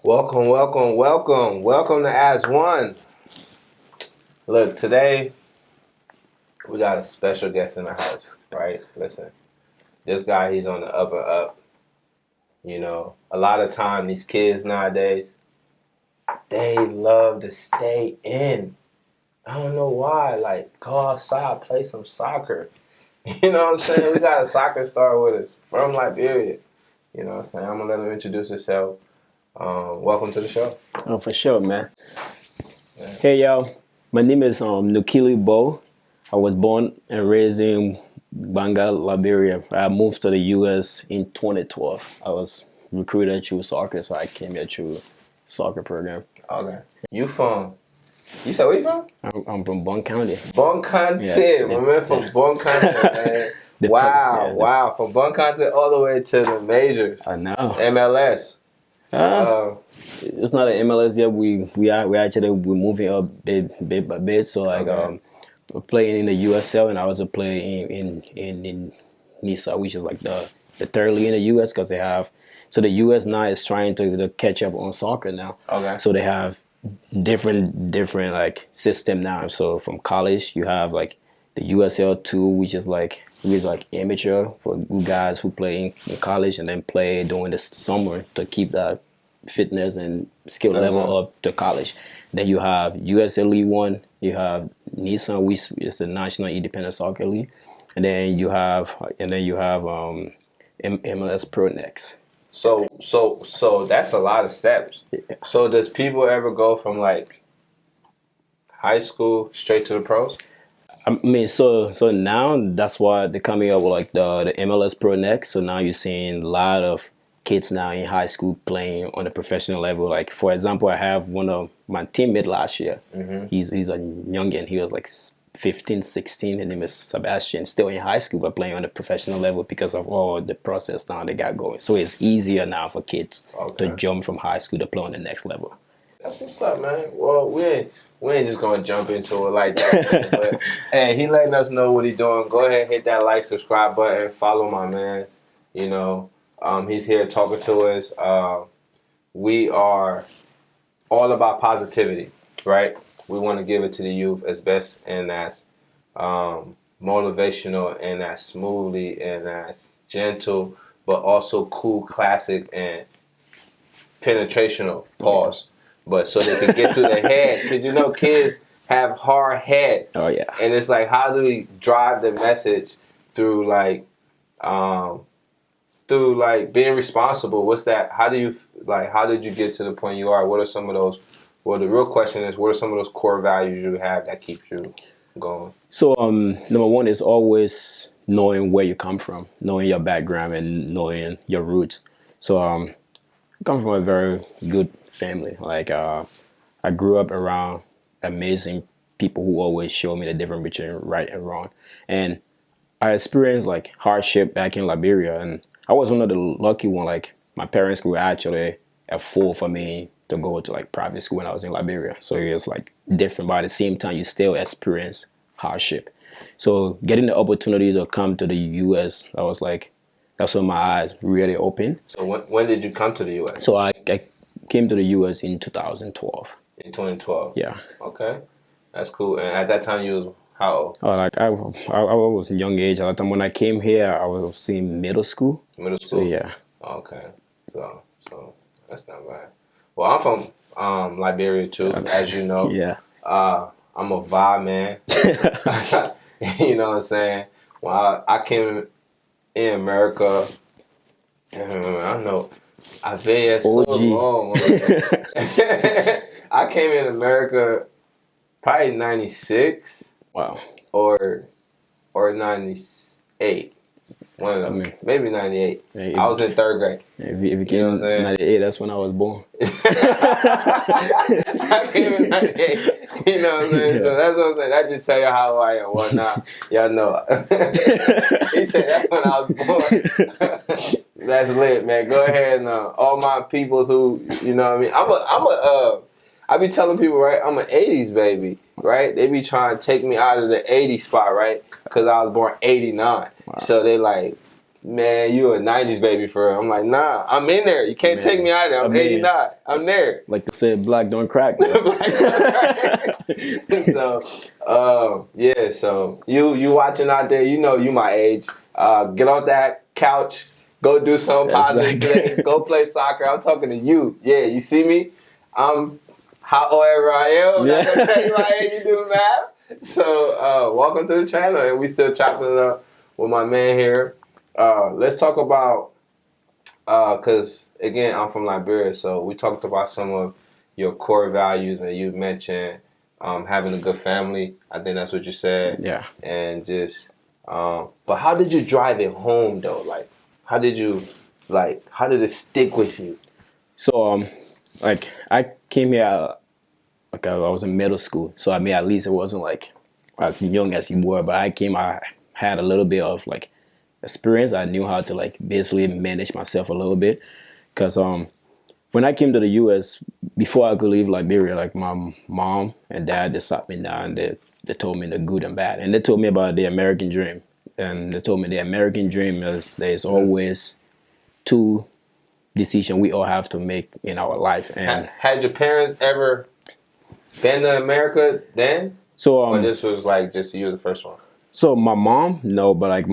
Welcome to AS1ONE. Look, today we got a special guest in the house, right? Listen, this guy, he's on the up and up. You know, a lot of time these kids nowadays, they love to stay in. I don't know why. Like, go outside, play some soccer. You know what I'm saying? We got a soccer star with us from Liberia. You know what I'm saying? I'm going to let him introduce himself. Welcome to the show. Oh, for sure, man. Yeah. Hey, y'all. My name is Nili Bo. I was born and raised in Banga, Liberia. I moved to the U.S. in 2012. I was recruited through soccer, so I came here through soccer program. Okay. You said where you from? I'm from Banga County. Banga County. Yeah. My man from Banga County, man. Wow. From Banga County all the way to the majors. I know. MLS. It's not an MLS yet. We're moving up bit by bit. So we're playing in the USL, and I was playing in Nisa, which is like the third league in the US, because they have. So the US now is trying to catch up on soccer now. Okay. So they have different like system now. So from college you have like the USL 2, which is like amateur for good guys who play in college and then play during the summer to keep that fitness and skill level up to college. Then you have USL League 1, you have Nissan, which is the National Independent Soccer League, and then you have MLS Pro next. So that's a lot of steps. Yeah. So does people ever go from like high school straight to the pros? I mean, so now that's why they're coming up with like the MLS Pro next. So now you're seeing a lot of kids now in high school playing on a professional level. Like, for example, I have one of my teammates last year. Mm-hmm. He's a youngin. He was like 15, 16. His name is Sebastian. Still in high school, but playing on a professional level because of all the process now they got going. So it's easier now for kids to jump from high school to play on the next level. That's what's up, man. Well, we ain't just gonna jump into it like that. But hey, he letting us know what he's doing. Go ahead, hit that like, subscribe button, follow my man. You know, he's here talking to us. We are all about positivity, right? We want to give it to the youth as best and as motivational and as smoothly and as gentle, but also cool, classic, and penetrational. Pause. But so they can get to the head, because you know kids have hard head. Oh yeah. And it's like, how do we drive the message through like being responsible? What's that? How did you get to the point you are? What are some of those? Well, the real question is, what are some of those core values you have that keeps you going? So number one is always knowing where you come from, knowing your background and knowing your roots. So I come from a very good family. Like I grew up around amazing people who always show me the difference between right and wrong. And I experienced like hardship back in Liberia, and I was one of the lucky one. Like my parents could actually afford for me to go to like private school when I was in Liberia. So it was like different, but at the same time you still experience hardship. So getting the opportunity to come to the US, that's when my eyes really opened. So when did you come to the US? So I came to the US in 2012. In 2012? Yeah. Okay. That's cool. And at that time you was how old? Oh, like I was a young age. At that time when I came here, I was in middle school. Middle school? So yeah. Okay. So that's not bad. Well, I'm from Liberia too, as you know. Yeah. I'm a vibe man. You know what I'm saying? Well, I came in America. I know I've been here so long. I came in America probably 96. Wow. Or 98. One of them. Maybe 98. Hey, I was in third grade. If you came in 98, that's when I was born. I came in 98. You know what I'm saying? Yeah. So that's what I'm saying. That just tell you how I am. Well, now, y'all know. He said that's when I was born. That's lit, man. Go ahead and all my peoples who, you know what I mean? I be telling people, right, I'm an 80s baby, right? They be trying to take me out of the 80s spot, right? Because I was born 89. Wow. So they like, man, you a 90s baby for real. I'm like, nah, I'm in there. You can't take me out of there. I'm 89. I'm there. Like they said, black don't crack. Man. So, yeah, so you watching out there, you know you my age. Get off that couch. Go do something positive today. Go play soccer. I'm talking to you. Yeah, you see me? I'm however I am. I'm not going to tell you my age. You do the math. So, welcome to the channel. And we still chopping it up with my man here. Let's talk about, because, again, I'm from Liberia. So, we talked about some of your core values. And you mentioned having a good family. I think that's what you said. Yeah. And just, but how did you drive it home, though? Like, how did it stick with you? So, like, I came here, like, I was in middle school. So, I mean, at least it wasn't, like, as young as you were. But I had a little bit of, like, experience. I knew how to, like, basically manage myself a little bit. Because when I came to the U.S., before I could leave Liberia, like, my mom and dad, they sat me down. They told me the good and bad. And they told me about the American dream. And they told me the American dream is there's always two decisions we all have to make in our life. And had your parents ever been to America then? So or this was like just you the first one? So my mom, no, but like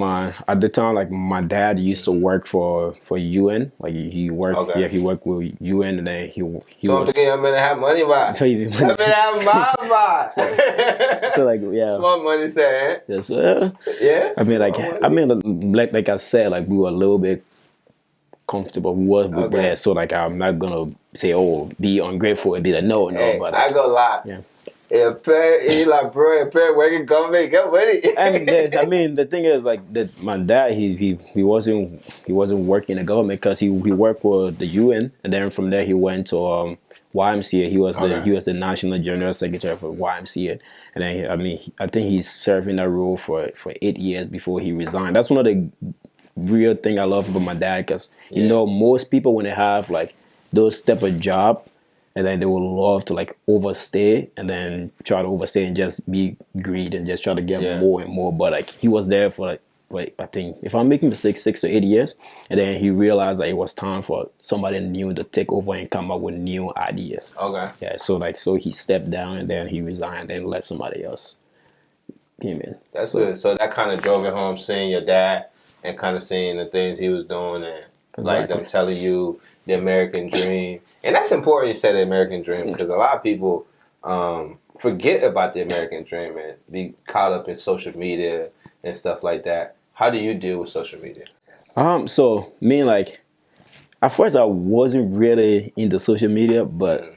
at the time, like my dad used to work for UN. Like he worked, okay. He worked with UN, and then he so was. So I'm gonna have money by. So I'm gonna have my by. So like small money saying. Yes, yeah. Like I said, like we were a little bit comfortable. We were with that, so like I'm not gonna say be ungrateful and be like no, hey, but I go lie. Yeah. He like, bro, working government, get money. And then, I mean, the thing is, like, that my dad, he wasn't working in the government because he worked for the UN, and then from there he went to YMCA. He was the National General Secretary for YMCA, and then I think he's serving that role for 8 years before he resigned. That's one of the real thing I love about my dad, because you know most people when they have like those type of job. And then they would love to like overstay and then try to overstay and just be greedy and just try to get more and more. But like he was there for like I think if I'm making mistakes 6 to 8 years, and then he realized that it was time for somebody new to take over and come up with new ideas. Okay. Yeah. So he stepped down and then he resigned and let somebody else came in. That's good. So that kind of drove it home, seeing your dad and kind of seeing the things he was doing and like them telling you the American dream. And that's important you say the American dream, because a lot of people forget about the American dream and be caught up in social media and stuff like that. How do you deal with social media? So me, like, at first I wasn't really into social media, but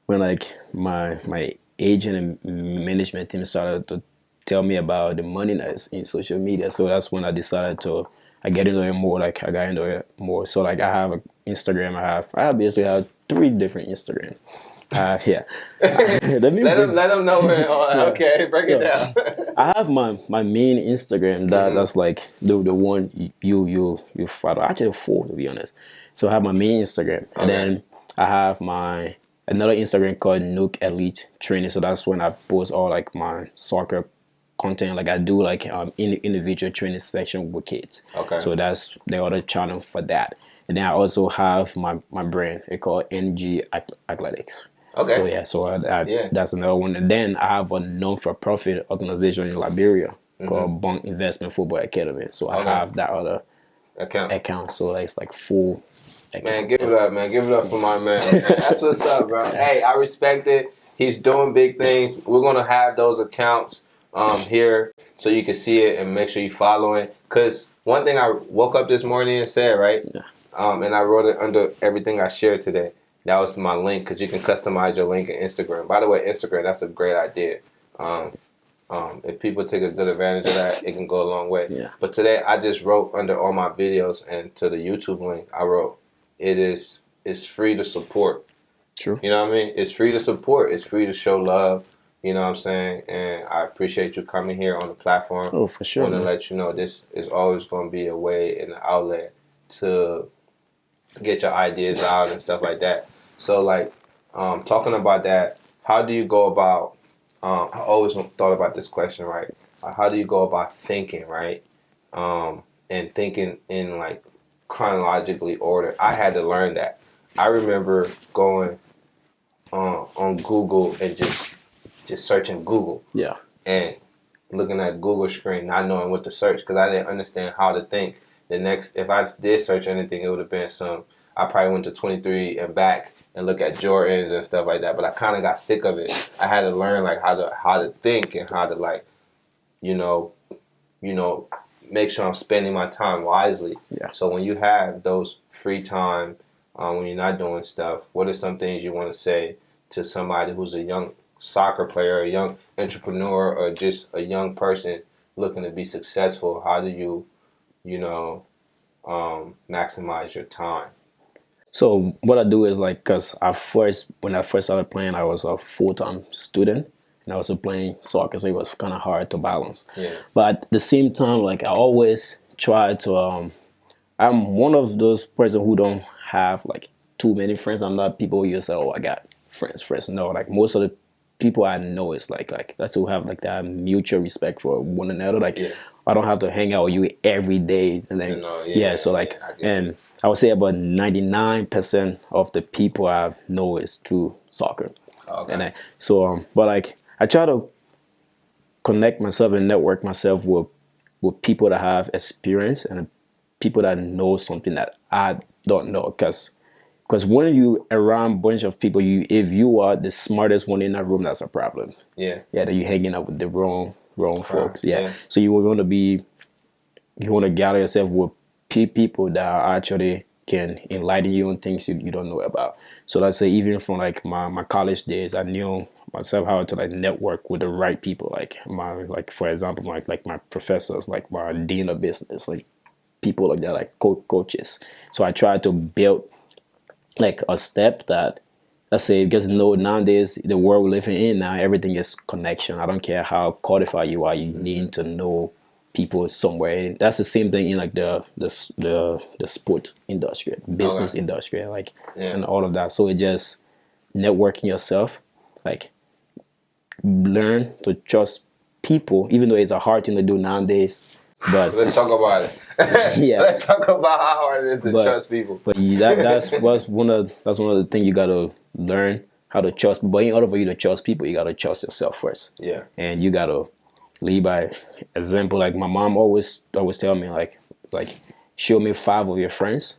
when like my agent and management team started to tell me about the money that's in social media, so that's when I decided to get into it more. Like I got into it more. So like I have an Instagram. I basically have 3 different Instagrams. Let them know where. Okay, break it down. I have my main Instagram. That's like the one you follow. Actually 4 to be honest. So I have my main Instagram, and then I have another Instagram called Nuke Elite Training. So that's when I post all like my soccer content. Like I do like individual training section with kids. Okay. So that's the other channel for that. And then I also have my brand. It's called NG Athletics. Okay. So that's another one. And then I have a non-for-profit organization in Liberia called Banga Investment Football Academy. So I have that other account. So it's like full account. Man, give it up, man. Give it up for my man. That's what's up, bro. Hey, I respect it. He's doing big things. We're going to have those accounts here so you can see it and make sure you follow it. Because one thing I woke up this morning and said, right? Yeah. And I wrote it under everything I shared today. That was my link, because you can customize your link in Instagram. By the way, Instagram, that's a great idea. If people take a good advantage of that, it can go a long way. Yeah. But today, I just wrote under all my videos, and to the YouTube link, I wrote, it's free to support. True. You know what I mean? It's free to support. It's free to show love. You know what I'm saying? And I appreciate you coming here on the platform. Oh, for sure. I want to let you know this is always going to be a way and an outlet to get your ideas out and stuff like that. So, like, talking about that, how do you go about, I always thought about this question, right? How do you go about thinking, right? and thinking in like chronologically order. I had to learn that. I remember going on Google and just searching Google. Yeah. And looking at Google screen, not knowing what to search because I didn't understand how to think. The next, if I did search anything, it would have been I probably went to 23 and back and look at Jordans and stuff like that. But I kind of got sick of it. I had to learn like how to think and how to like, you know, make sure I'm spending my time wisely. Yeah. So when you have those free time, when you're not doing stuff, what are some things you want to say to somebody who's a young soccer player, a young entrepreneur, or just a young person looking to be successful? How do you maximize your time? So what I do is like, cause when I first started playing, I was a full-time student and I was playing soccer, so it was kind of hard to balance. Yeah. But at the same time, like I always try to. I'm one of those person who don't have like too many friends. I'm not people who say, "Oh, I got friends." No, like most of the people I know is like that's who have like that mutual respect for one another. Like I don't have to hang out with you every day, and then so like and I would say about 99% of the people I know is through soccer. Okay. And but like I try to connect myself and network myself with people that have experience and people that know something that I don't know, because when you around a bunch of people, if you are the smartest one in that room, that's a problem. Yeah. Yeah, that you're hanging out with the wrong folks. Yeah. So you want to gather yourself with people that actually can enlighten you on things you don't know about. So let's say even from like my college days, I knew myself how to like network with the right people. Like for example, like my professors, like my dean of business, like people like that, like coaches. So I try to build like a step that, let's say, because nowadays the world we're living in now, everything is connection. I don't care how qualified you are, you need to know people somewhere. That's the same thing in like the sport industry, business industry, like and all of that. So it just networking yourself, like learn to trust people, even though it's a hard thing to do nowadays. But let's talk about it. Yeah, let's talk about how hard it is to trust people. But that's one of the things you gotta learn, how to trust. But in order for you to trust people, you gotta trust yourself first. Yeah. And you gotta lead by example. Like my mom always tell me like show me 5 of your friends,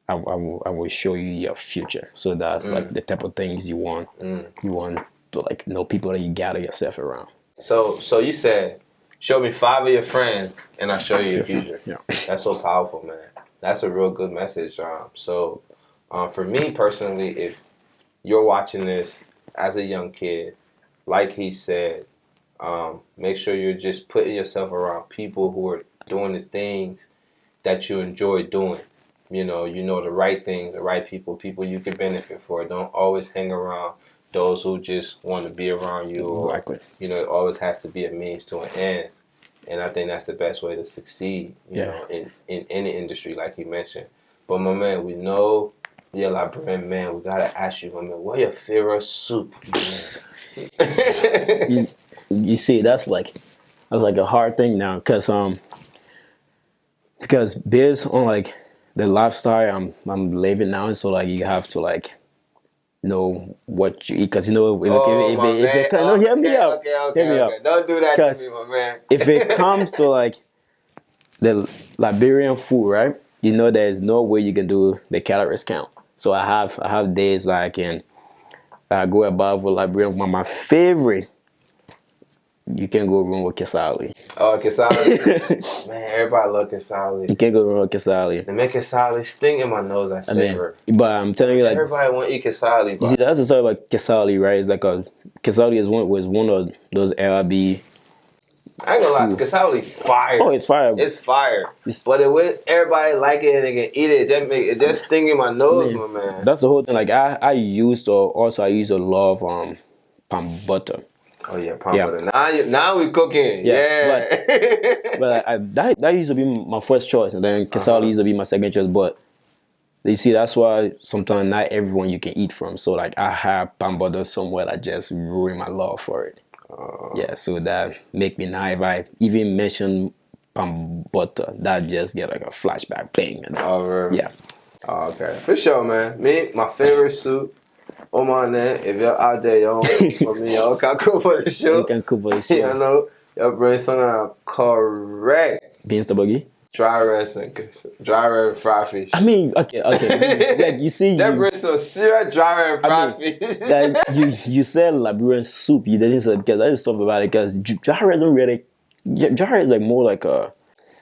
I will show you your future. So that's like the type of things you want. You want to like know people that you gather yourself around. So you said, show me 5 of your friends, and I'll show you your future. Yeah. That's so powerful, man. That's a real good message. So for me personally, if you're watching this as a young kid, like he said, make sure you're just putting yourself around people who are doing the things that you enjoy doing. You know the right things, the right people you can benefit for. Don't always hang around those who just want to be around you, or Exactly. it always has to be a means to an end. And I think that's the best way to succeed, you know, in any industry, like you mentioned. But my man, we know you're a Liberian man. We gotta ask you, my man, what your favorite soup? you see, that's like a hard thing now, because based on like the lifestyle I'm living now, so like you have to like know what you eat, because hear me out. Don't do that to me, my man. If it comes to like the Liberian food, right? There's no way you can do the calories count. So I have days like I can go above with Liberian. My favorite, you can't go wrong with Kesali. Oh, Kesali. Man, everybody love Kesali. You can't go wrong with Kesali. They make Kesali sting in my nose. I savor. But I'm telling you, like, everybody want to eat Kesali. You see, that's the story about Kesali, right? It's like Kesali was one of those LRB. I ain't gonna lie, Kesali fire. Oh, it's fire. It's fire. But everybody like it and they can eat it. It just sting in my nose, my man. That's the whole thing. Like I used a lot of palm butter. Oh yeah, palm butter. Now we cooking. Yeah. But that used to be my first choice, and then Kesali used to be my second choice. But you see, that's why sometimes not everyone you can eat from. So like I have palm butter somewhere that just ruined my love for it. Yeah, so that make me now, if I even mention butter. That just get like a flashback bang. And Over. yeah. Oh, okay. For sure, man. Me, my favorite soup. Oh my man, if y'all out there, y'all for me, y'all can cook for the show. You can cook for the show. You know, y'all bring something correct. Beans tabagi. Dry rice and fried fish. I mean, okay. Like you see, that brings some serious dry rice and fried fish. Like you said Liberian soup. You didn't say because I just thought about it because dry rice don't really. Dry rice is like more like a.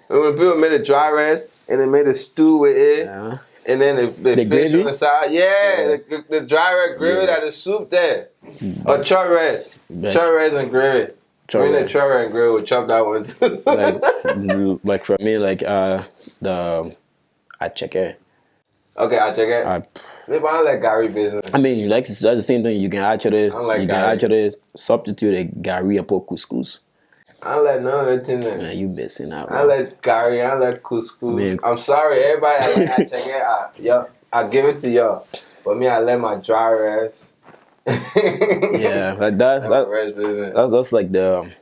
When people made a dry rice and they made a stew with it. Yeah. And then the fish gravy? on the side, the dry rice gravy that the soup there, or char rice and gravy. Char rice and gravy, we chop that one too. like for me, like I check it. Okay, I check it. Maybe I don't like Gary business. I mean, like that's the same thing. You can actually substitute a Gary and put couscous. I don't like none of that thing there. Man, you missing out. I like Gary, I like couscous. Man. I'm sorry, everybody. I check it out. Yo, I give it to y'all. But me, I let my dry rice. Yeah, like that's like the.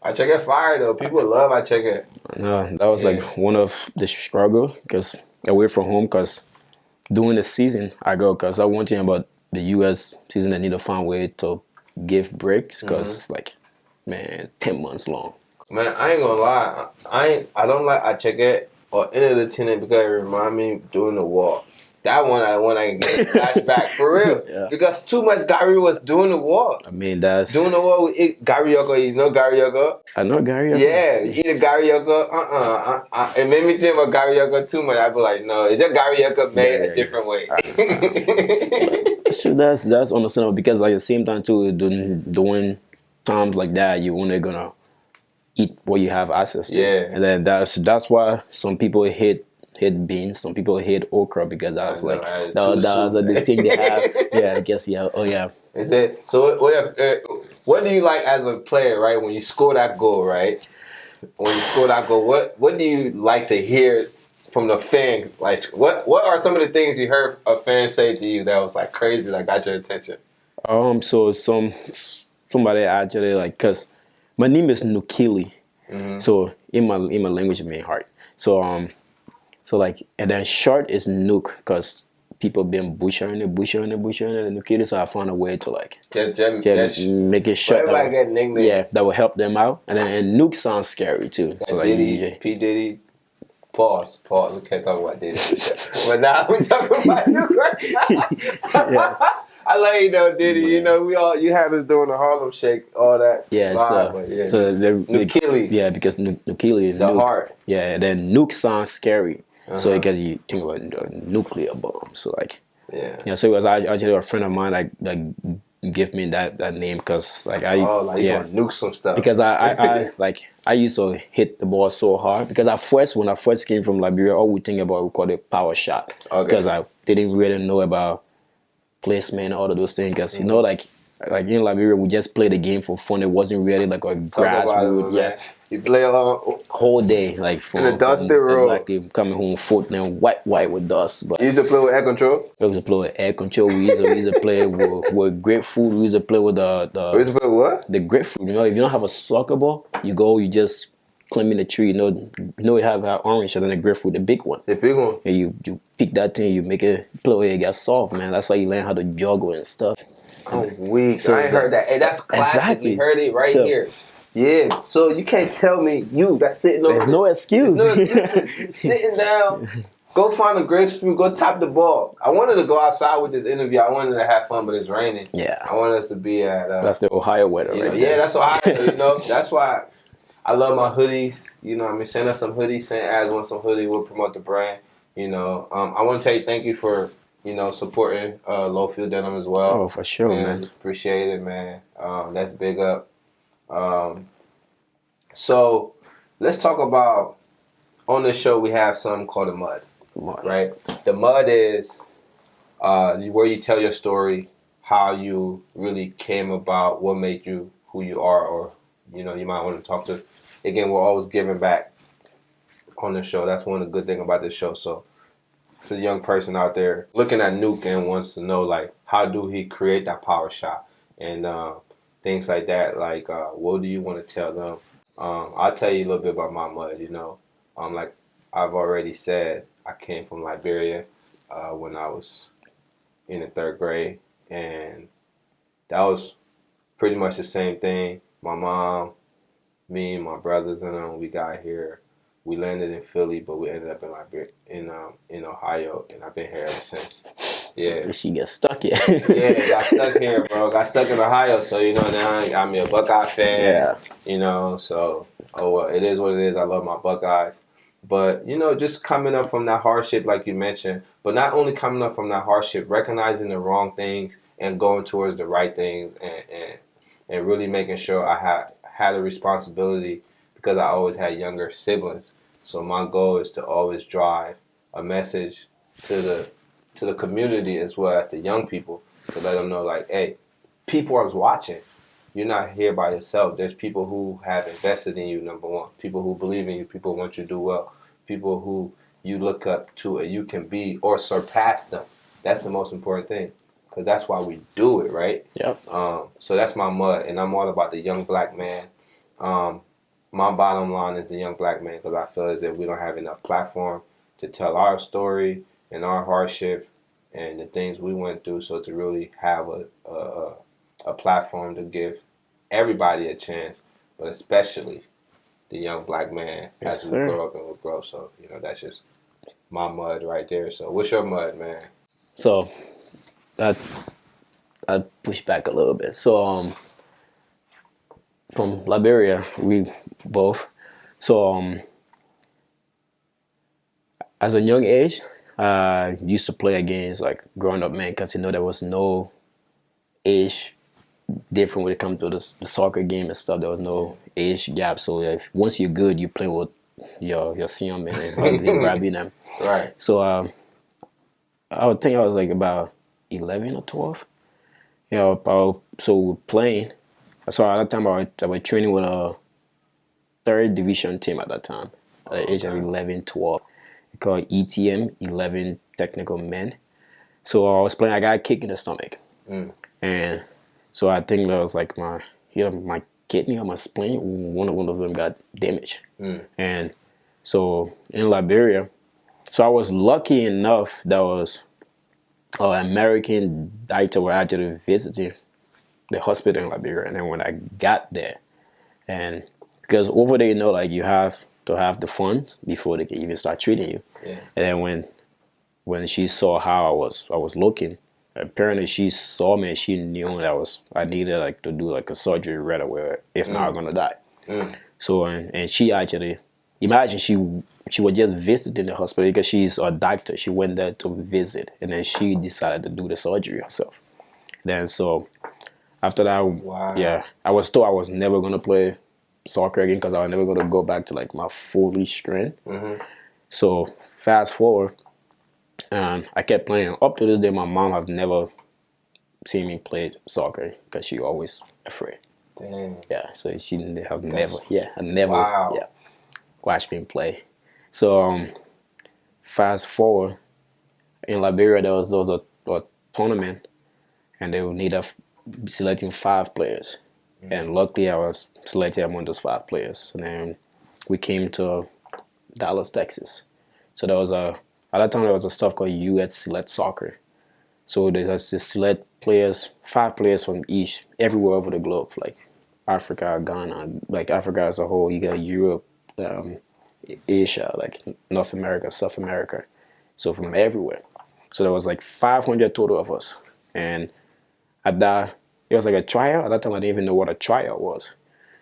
I check it fire though. People love I check it. No, that was like one of the struggle because away from home because during the season I go because I want to about the U.S. season. I need to find a way to give breaks because it's like. Man, 10 months long. Man, I ain't gonna lie. I don't like I check it or any of the tenant because it remind me doing the walk. That one I can get a flashback for real. Yeah. Because too much Gary was doing the walk. I mean that's doing the walk. We eat Gary Yoko. You know Gary Yoko? I know Gary Yoko. Yeah, you eat a Gary Yoko. It made me think about Gary Yoko too much. I'd be like, no, it's just Gary Yoko made a different way. So that's understandable because like at the same time too doing times like that, you're only gonna eat what you have access to. Yeah. And then that's why some people hate beans, some people hate okra because that's like that's the thing they have. Yeah, I guess oh yeah. Is it so? What do you like as a player, right? When you score that goal, right? When you score that goal, what do you like to hear from the fan? Like, what are some of the things you heard a fan say to you that was like crazy, that got your attention? So somebody actually like, cause my name is Nukili, so in my language it means heart. So like, and then short is Nuke, cause people been butchering it, and Nukili. So I found a way to like make it short. Everybody get nickname. Yeah, that will help them out. And then Nuke sounds scary too. So like, P Diddy. Pause. We can't talk about Diddy. But now we talking about Nuke right now. I like you though, Diddy. You know, you had us doing the Harlem Shake, all that. Yeah, vibe, so Nukili. Yeah, because Nukili is the heart. Yeah, and then Nuke sounds scary. So because you think about nuclear bomb. So like, yeah. So it was actually a friend of mine like give me that name because like you gonna nuke some stuff. Because I like I used to hit the ball so hard because when I first came from Liberia, all we think about we called it power shot. Because I didn't really know about placement, all of those things. Because you know, like in Liberia, we just play the game for fun. It wasn't really like a grassroots. Yeah, you play a whole day, like in a dusty road. Exactly, coming home foot and white with dust. But you used to play with air control. We used to play with air control. We used to play with grapefruit. We used to play with the. We used to play what? The grapefruit. You know, if you don't have a soccer ball, you just climb in the tree. You have orange and then the grapefruit, the big one. The big one. And you pick that thing, you make it play with it, get soft, man. That's how you learn how to juggle and stuff. I'm weak. So I ain't heard that. Hey, that's classic. Exactly. You heard it right here. Yeah. So you can't tell me that's sitting over. There's no excuse. There's no excuse. Sitting down. Go find a grapefruit. Go tap the ball. I wanted to go outside with this interview. I wanted to have fun, but it's raining. Yeah. I wanted us to be at. That's the Ohio weather, right? Yeah, that's Ohio. That's why I love my hoodies. Send us some hoodies. Send AS1ONE some hoodie. We'll promote the brand. I want to tell you thank you for supporting Low Field Denim as well. Oh, for sure, man. Appreciate it, man. That's big up. So let's talk about, on this show we have something called the mud. Right? The mud is where you tell your story, how you really came about, what made you who you are, or you might want to talk to. Again, we're always giving back on the show. That's one of the good things about this show. So it's a young person out there looking at Nuke and wants to know, like, how do he create that power shot and things like that. Like, what do you want to tell them I'll tell you a little bit about my mud. Like I've already said, I came from Liberia when I was in the third grade, and that was pretty much the same thing. My mom, me, and my brothers, and we got here. We landed in Philly, but we ended up in Liberia, in Ohio, and I've been here ever since. Yeah. She gets stuck here. Yeah, got stuck here, bro. Got stuck in Ohio, so now I'm a Buckeye fan. Yeah. So well, it is what it is. I love my Buckeyes, but just coming up from that hardship, like you mentioned, but not only coming up from that hardship, recognizing the wrong things and going towards the right things, and really making sure I had a responsibility because I always had younger siblings. So my goal is to always drive a message to the community as well as the young people to let them know, like, hey, people are watching. You're not here by yourself. There's people who have invested in you, number one. People who believe in you. People who want you to do well. People who you look up to and you can be or surpass them. That's the most important thing because that's why we do it, right? Yep. So that's my mud, and I'm all about the young black man. My bottom line is the young black man because I feel as if we don't have enough platform to tell our story and our hardship and the things we went through. So to really have a platform to give everybody a chance, but especially the young black man as we grow up and we grow. So that's just my mud right there. So what's your mud, man? So I push back a little bit. So from Liberia, we both. So as a young age, I used to play against like growing up men because there was no age different when it comes to the soccer game and stuff. There was no age gap. So if once you're good, you play with your senior men and grabbing them. Right. So I would think I was like about 11 or 12. So we're playing. So at that time I was training with a third division team at that time. At the age of 11, 12. Called ETM, 11 Technical Men. So I was playing, I got a kick in the stomach. And so I think that was like my kidney or my spleen, one of them got damaged. And so in Liberia, so I was lucky enough that was an American doctor were actually visiting the hospital in Liberia. And then when I got there, and because over there, like you have to have the funds before they can even start treating you. Yeah. And then when she saw how I was looking, apparently she saw me and she knew that I needed like to do like a surgery right away. If not, I'm gonna die. So and she actually, imagine she was just visiting the hospital because she's a doctor. She went there to visit, and then she decided to do the surgery herself. Then so after that, wow. I was told I was never gonna play soccer again because I was never gonna go back to like my fully strength. So fast forward, and I kept playing. Up to this day, my mom has never seen me play soccer because she always afraid. Dang. Yeah, so she have never wow. watched me play. So fast forward, in Liberia there was a tournament, and they would need selecting 5 players. And luckily I was selected among those 5 players. And then we came to Dallas, Texas. So there was at that time there was a stuff called US Select Soccer. So there's the select players, 5 players from everywhere over the globe, like Africa, Ghana, like Africa as a whole. You got Europe, Asia, like North America, South America. So from everywhere. So there was like 500 total of us. And at that, it was like a tryout. At that time, I didn't even know what a tryout was.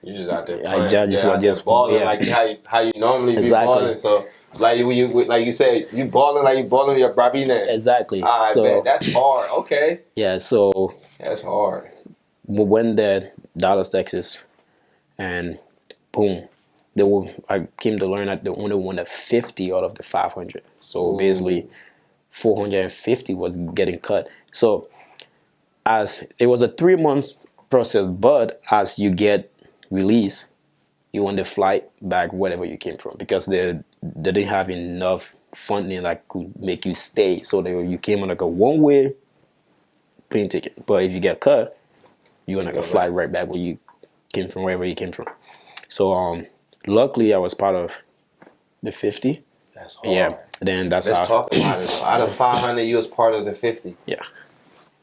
You just out there playing. Just balling like how you normally be balling. So like you said, you balling like you balling your Brabine. Exactly. Man, that's hard. Okay. Yeah. So that's hard. We went there, Dallas, Texas, and boom, I came to learn that they only wanted 50 out of the 500. So basically, 450 was getting cut. So as it was a 3 month process, but as you get released, you want the flight back wherever you came from because they didn't have enough funding that could make you stay. So you came on like a one-way plane ticket. But if you get cut, you want like a flight right back where you came from, wherever you came from. So luckily I was part of the 50. That's hard. Yeah. Then that's Let's how. talk about it. Out of 500, you was part of the 50. Yeah.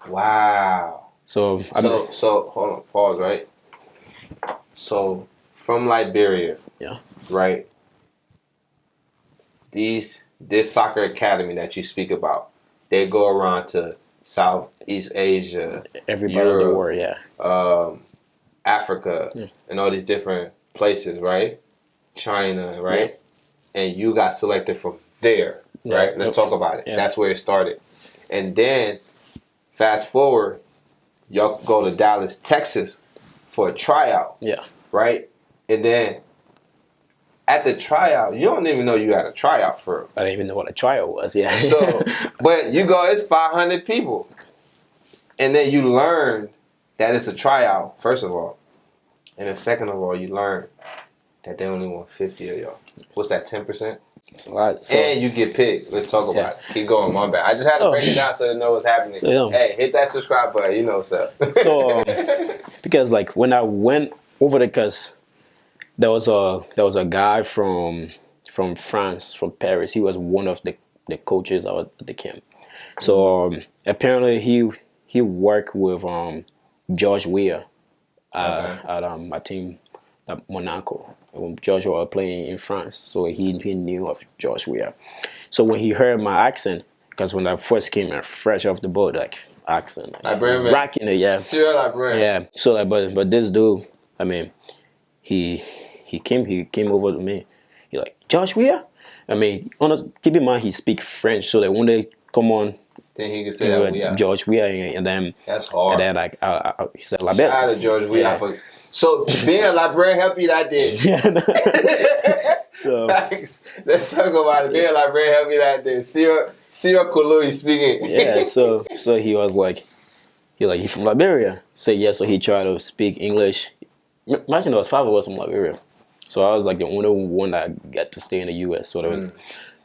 Wow. So So hold on, pause, right? So from Liberia, yeah. right? This soccer academy that you speak about, they go around to Southeast Asia, Every part of the Europe, world, yeah. Africa, Yeah. and all these different places, right? China, right? And you got selected from there, right? Let's talk about it. Yeah. That's where it started. And then fast forward, y'all go to Dallas, Texas for a tryout, Yeah. right? And then at the tryout, you don't even know you had a tryout for. I didn't even know what a trial was. Yeah. So, but you go, it's 500 people, and then you learn that it's a tryout. First of all, and then second of all, you learn that they only want 50 of y'all. What's that? 10%. It's a lot. So, And you get picked. Let's talk about it. Keep going. My bad. I just had to break it down so they know what's happening. So, hey, hit that subscribe button. You know what's up. So because like when I went over there, because there was a guy from France, from Paris. He was one of the coaches at the camp. So apparently he worked with George Weah at my team at Monaco. When George was playing in France, so he knew of George Weah. So when he heard my accent, because when I first came in, fresh off the boat, like accent, Liberian, rocking it, yeah, Sure, Liberian. yeah. So like, but this dude, I mean, he came over to me. He like Josh Weah. I mean, keep in mind he speak French, so that when they come on, Then he could say that we are. George Weah, and then That's hard. and then like he said La Shout Belle. out to George Weah. Yeah. So being a librarian helped you that did. So Let's talk about it. Being a librarian helped me that did. Cyril Kulu speaking. yeah, so he was like, he from Liberia. Say yeah, so he tried to speak English. Imagine there was 5 of us from Liberia, so I was like the only one that got to stay in the U.S. sort of.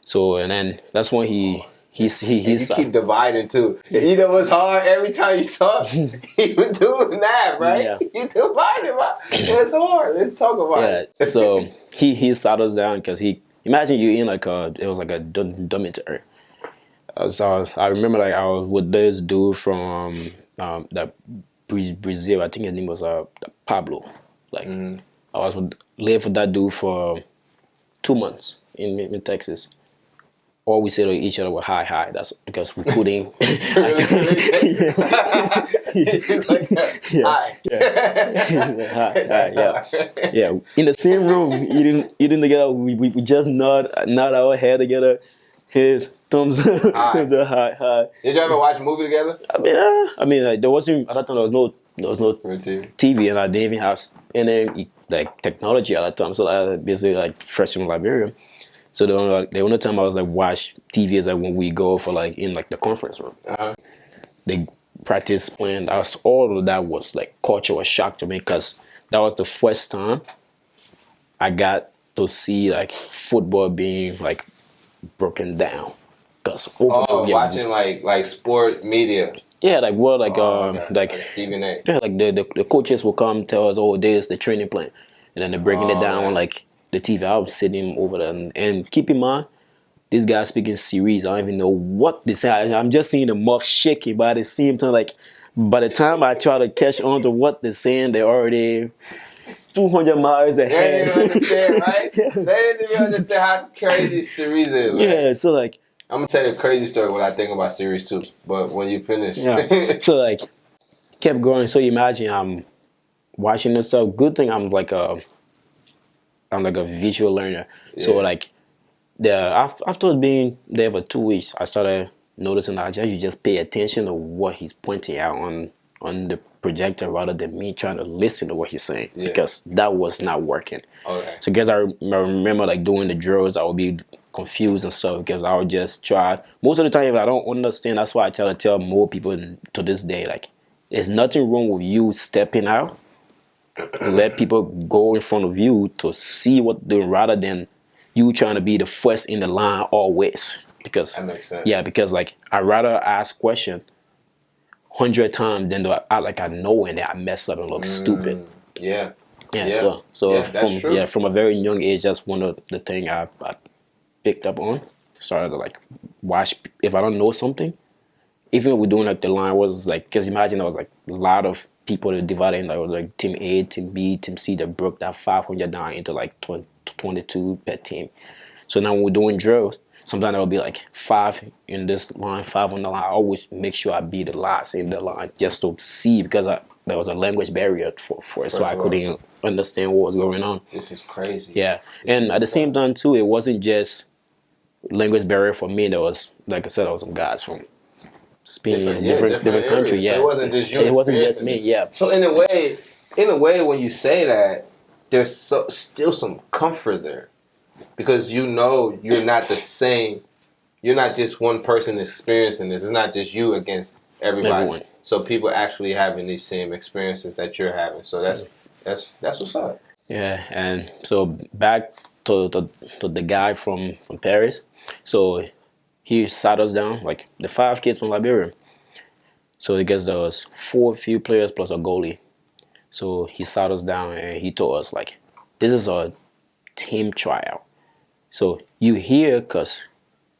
So and then that's when he you keep dividing too. You know what's hard? Every time you talk, you doing that, right? Yeah. You divided, right? It's hard. Let's talk about it. So he sat us down because imagine you in it was like a dormitory. So I remember like I was with this dude from that Brazil. I think his name was Pablo. Like I lived with that dude for 2 months in Texas. All we said to each other was hi. That's because we couldn't. It's just like that. Hi. Hi. Yeah. In the same room, eating together. We just nod our head together. His thumbs up. Hi. Did you ever watch a movie together? I mean, like, there wasn't. At that time, there was no TV, and I didn't even have any like technology at that time. So I was basically like fresh from Liberia. So the only time I was like watch TV is like when we go for like in like the conference room. They practice playing. All of that was like cultural shock to me because that was the first time I got to see like football being like broken down. Cause watching like sport media. Yeah, like what like Stephen A. Yeah, like the coaches will come tell us, oh, this is the training plan, and then they're breaking it down on like the TV. I was sitting over there, and keep in mind, this guy speaking series. I don't even know what they say. I'm just seeing the mouth shaking, but at the same time, like by the time I try to catch on to what they're saying, they're already 200 miles ahead. They didn't even understand, right? They didn't even understand how crazy series is. Right? Yeah, so like I'm gonna tell you a crazy story when I think about series 2, but when you finish, so like kept growing. So imagine I'm watching this stuff. Good thing I'm like a visual learner. Yeah. So like after being there for 2 weeks, I started noticing that you just pay attention to what he's pointing out on the projector rather than me trying to listen to what he's saying because that was not working. Okay. So because I remember like doing the drills, I would be confused and stuff because I would just try. Most of the time, if I don't understand, that's why I try to tell more people to this day, like, there's nothing wrong with you stepping out and let people go in front of you to see what they're doing rather than you trying to be the first in the line always. Because that makes sense. Yeah, because like I'd rather ask question 100 times than to act like I know and then I mess up and look stupid. Yeah. Yeah, Yeah. so Yeah, that's true. from a very young age, that's one of the thing I picked up on. Started to like watch if I don't know something. Even if we're doing like the line was like, because imagine there was like a lot of people that divided in like team A, team B, team C that broke that 500 down into like 22 per team. So now when we're doing drills, sometimes there will be like 5 in this line, 5 on the line. I always make sure I be the last in the line just to see because there was a language barrier for it, so First I of all, couldn't understand what was going on. this is crazy. Yeah, This and is at the same insane. time too, it wasn't just language barrier for me. There was, like I said, there was some guys from Spain, different country. areas. So it Yeah, wasn't just you it wasn't just experiencing me. it. Yeah, So in a way, when you say that, there's still some comfort there because you know you're not the same. You're not just one person experiencing this. It's not just you against everybody. everyone. So people actually having these same experiences that you're having. So that's what's up. Yeah, and so back to the guy from Paris. So he sat us down, like the 5 kids from Liberia. So I guess there was 4 few players plus a goalie. So he sat us down and he told us like, this is a team tryout. So you here because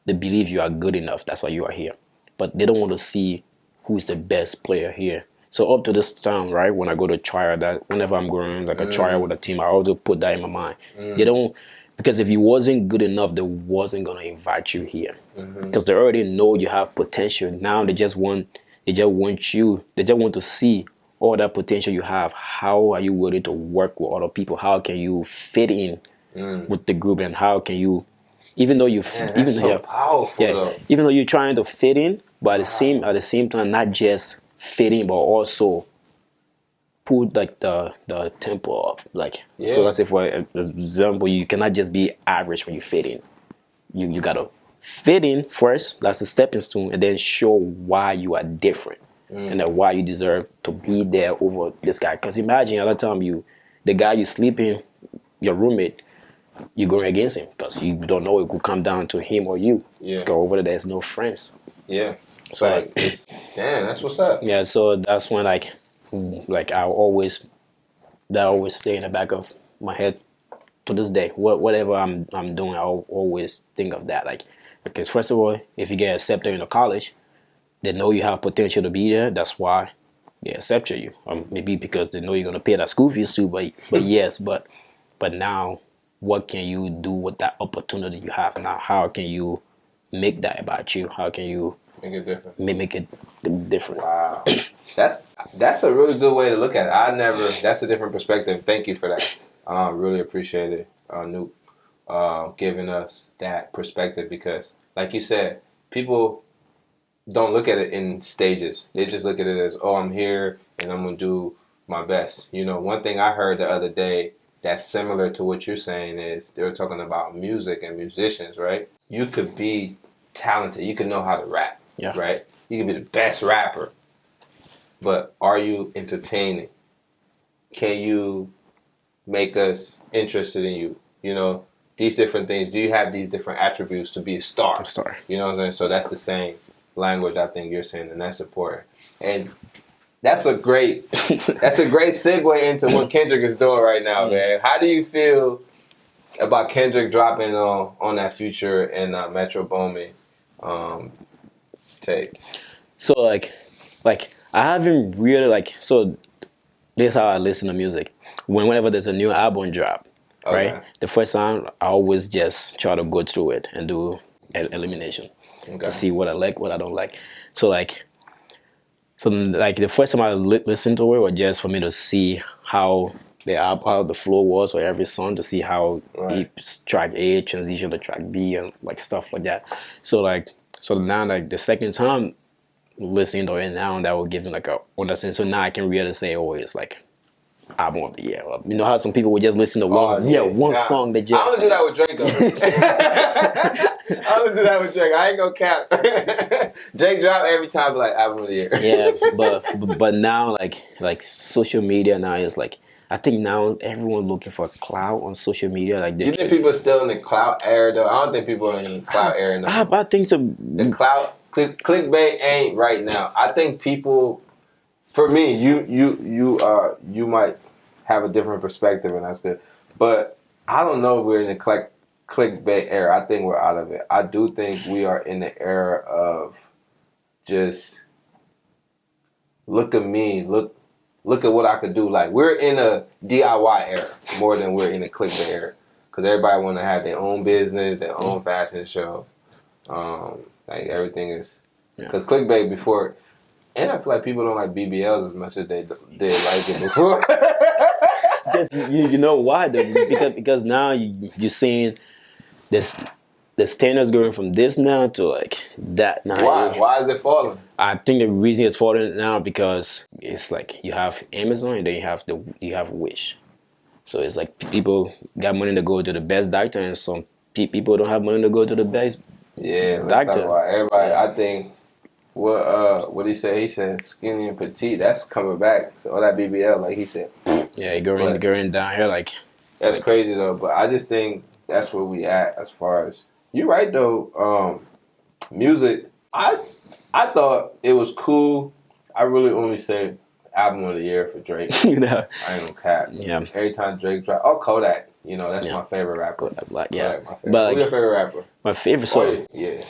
they believe you are good enough. That's why you are here. But they don't want to see who's the best player here. So up to this time, right, when I go to trial, that whenever I'm going like a trial with a team, I also put that in my mind. They don't, because if you wasn't good enough, they wasn't gonna invite you here because they already know you have potential. Now they just want you, they just want to see all that potential you have. How are you willing to work with other people? How can you fit in with the group, and how can you, even though you, Man, even that's so yeah, powerful yeah, though. even though you're trying to fit in, but at the same time, not just fit in, but also put like the tempo up. Like so, Yeah. let's say for example, you cannot just be average when you fit in. You gotta fit in first. That's the stepping stone, and then show why you are different, and then why you deserve to be there over this guy. Because imagine at the time the guy you sleeping, your roommate, you're going against him because you don't know it could come down to him or you. Yeah. Go over there, there's no friends. Yeah. So So like it's damn, that's what's up. yeah, so that's when like I always that always stay in the back of my head to this day. Whatever I'm doing, I'll always think of that. Like because first of all, if you get accepted into college, they know you have potential to be there. That's why they accept you. Maybe because they know you're gonna pay that school fees too. But yes, but now what can you do with that opportunity you have now? How can you make that about you? How can you Make it different. make it different? Wow. That's a really good way to look at it. That's a different perspective. Thank you for that. Really appreciate it, Nuke, giving us that perspective because, like you said, people don't look at it in stages. They just look at it as, oh, I'm here and I'm gonna do my best. You know, one thing I heard the other day that's similar to what you're saying is they were talking about music and musicians, right? You could be talented. You could know how to rap, Yeah. right? You could be the best rapper, but are you entertaining? Can you make us interested in you? You know, these different things. Do you have these different attributes to be a star? A star. You know what I'm saying? So that's the same language I think you're saying, and that's important. And that's a great segue into what Kendrick is doing right now, man. How do you feel about Kendrick dropping on that Future and Metro Boomin take? So like I haven't really so this is how I listen to music. Whenever there's a new album drop, Okay. right? The first time I always just try to go through it and do elimination Okay. to see what I like, what I don't like. So like the first time I listened to it was just for me to see how how the flow was for every song, to see how Right. track A transition to track B and like stuff like that. So now like the second time listening to it now, that will give me like a understanding. So now I can really say, oh, it's like album of the year. You know how some people would just listen to one song they just. I don't do that with Drake though. I don't do that with Drake. I ain't gonna cap. Drake drop every time like album of the year. Yeah, but now like social media now is like, I think now everyone looking for clout on social media. Like You think people are still in the clout era though? I don't think people are in the clout era no more. I think so. The clout clickbait ain't right now. I think people, for me, you might have a different perspective, and that's good. But I don't know if we're in the clickbait era. I think we're out of it. I do think we are in the era of just look at me, look at what I could do. Like we're in a DIY era more than we're in a clickbait era, because everybody want to have their own business, their own fashion show. Like everything is because clickbait before, and I feel like people don't like BBLs as much as they did like it before. Because you know why though? Because now you're seeing this the standards going from this now to like that now. Why is it falling? I think the reason it's falling now because it's like you have Amazon and then you have Wish. So it's like people got money to go to the best doctor, and some people don't have money to go to the best let's doctor. talk about everybody. I think what he said. He said skinny and petite. That's coming back. So all that BBL, like he said. Yeah, going down here like. That's crazy though. But I just think that's where we at as far as. You're right though. Music. I thought it was cool. I really only say album of the year for Drake. You know. I ain't gonna cap. Yeah. Every time Drake drop, Kodak. You know, that's my favorite rapper. Kodak Black, yeah. Kodak, my favorite. But like, who's your favorite rapper? My favorite song. Yeah.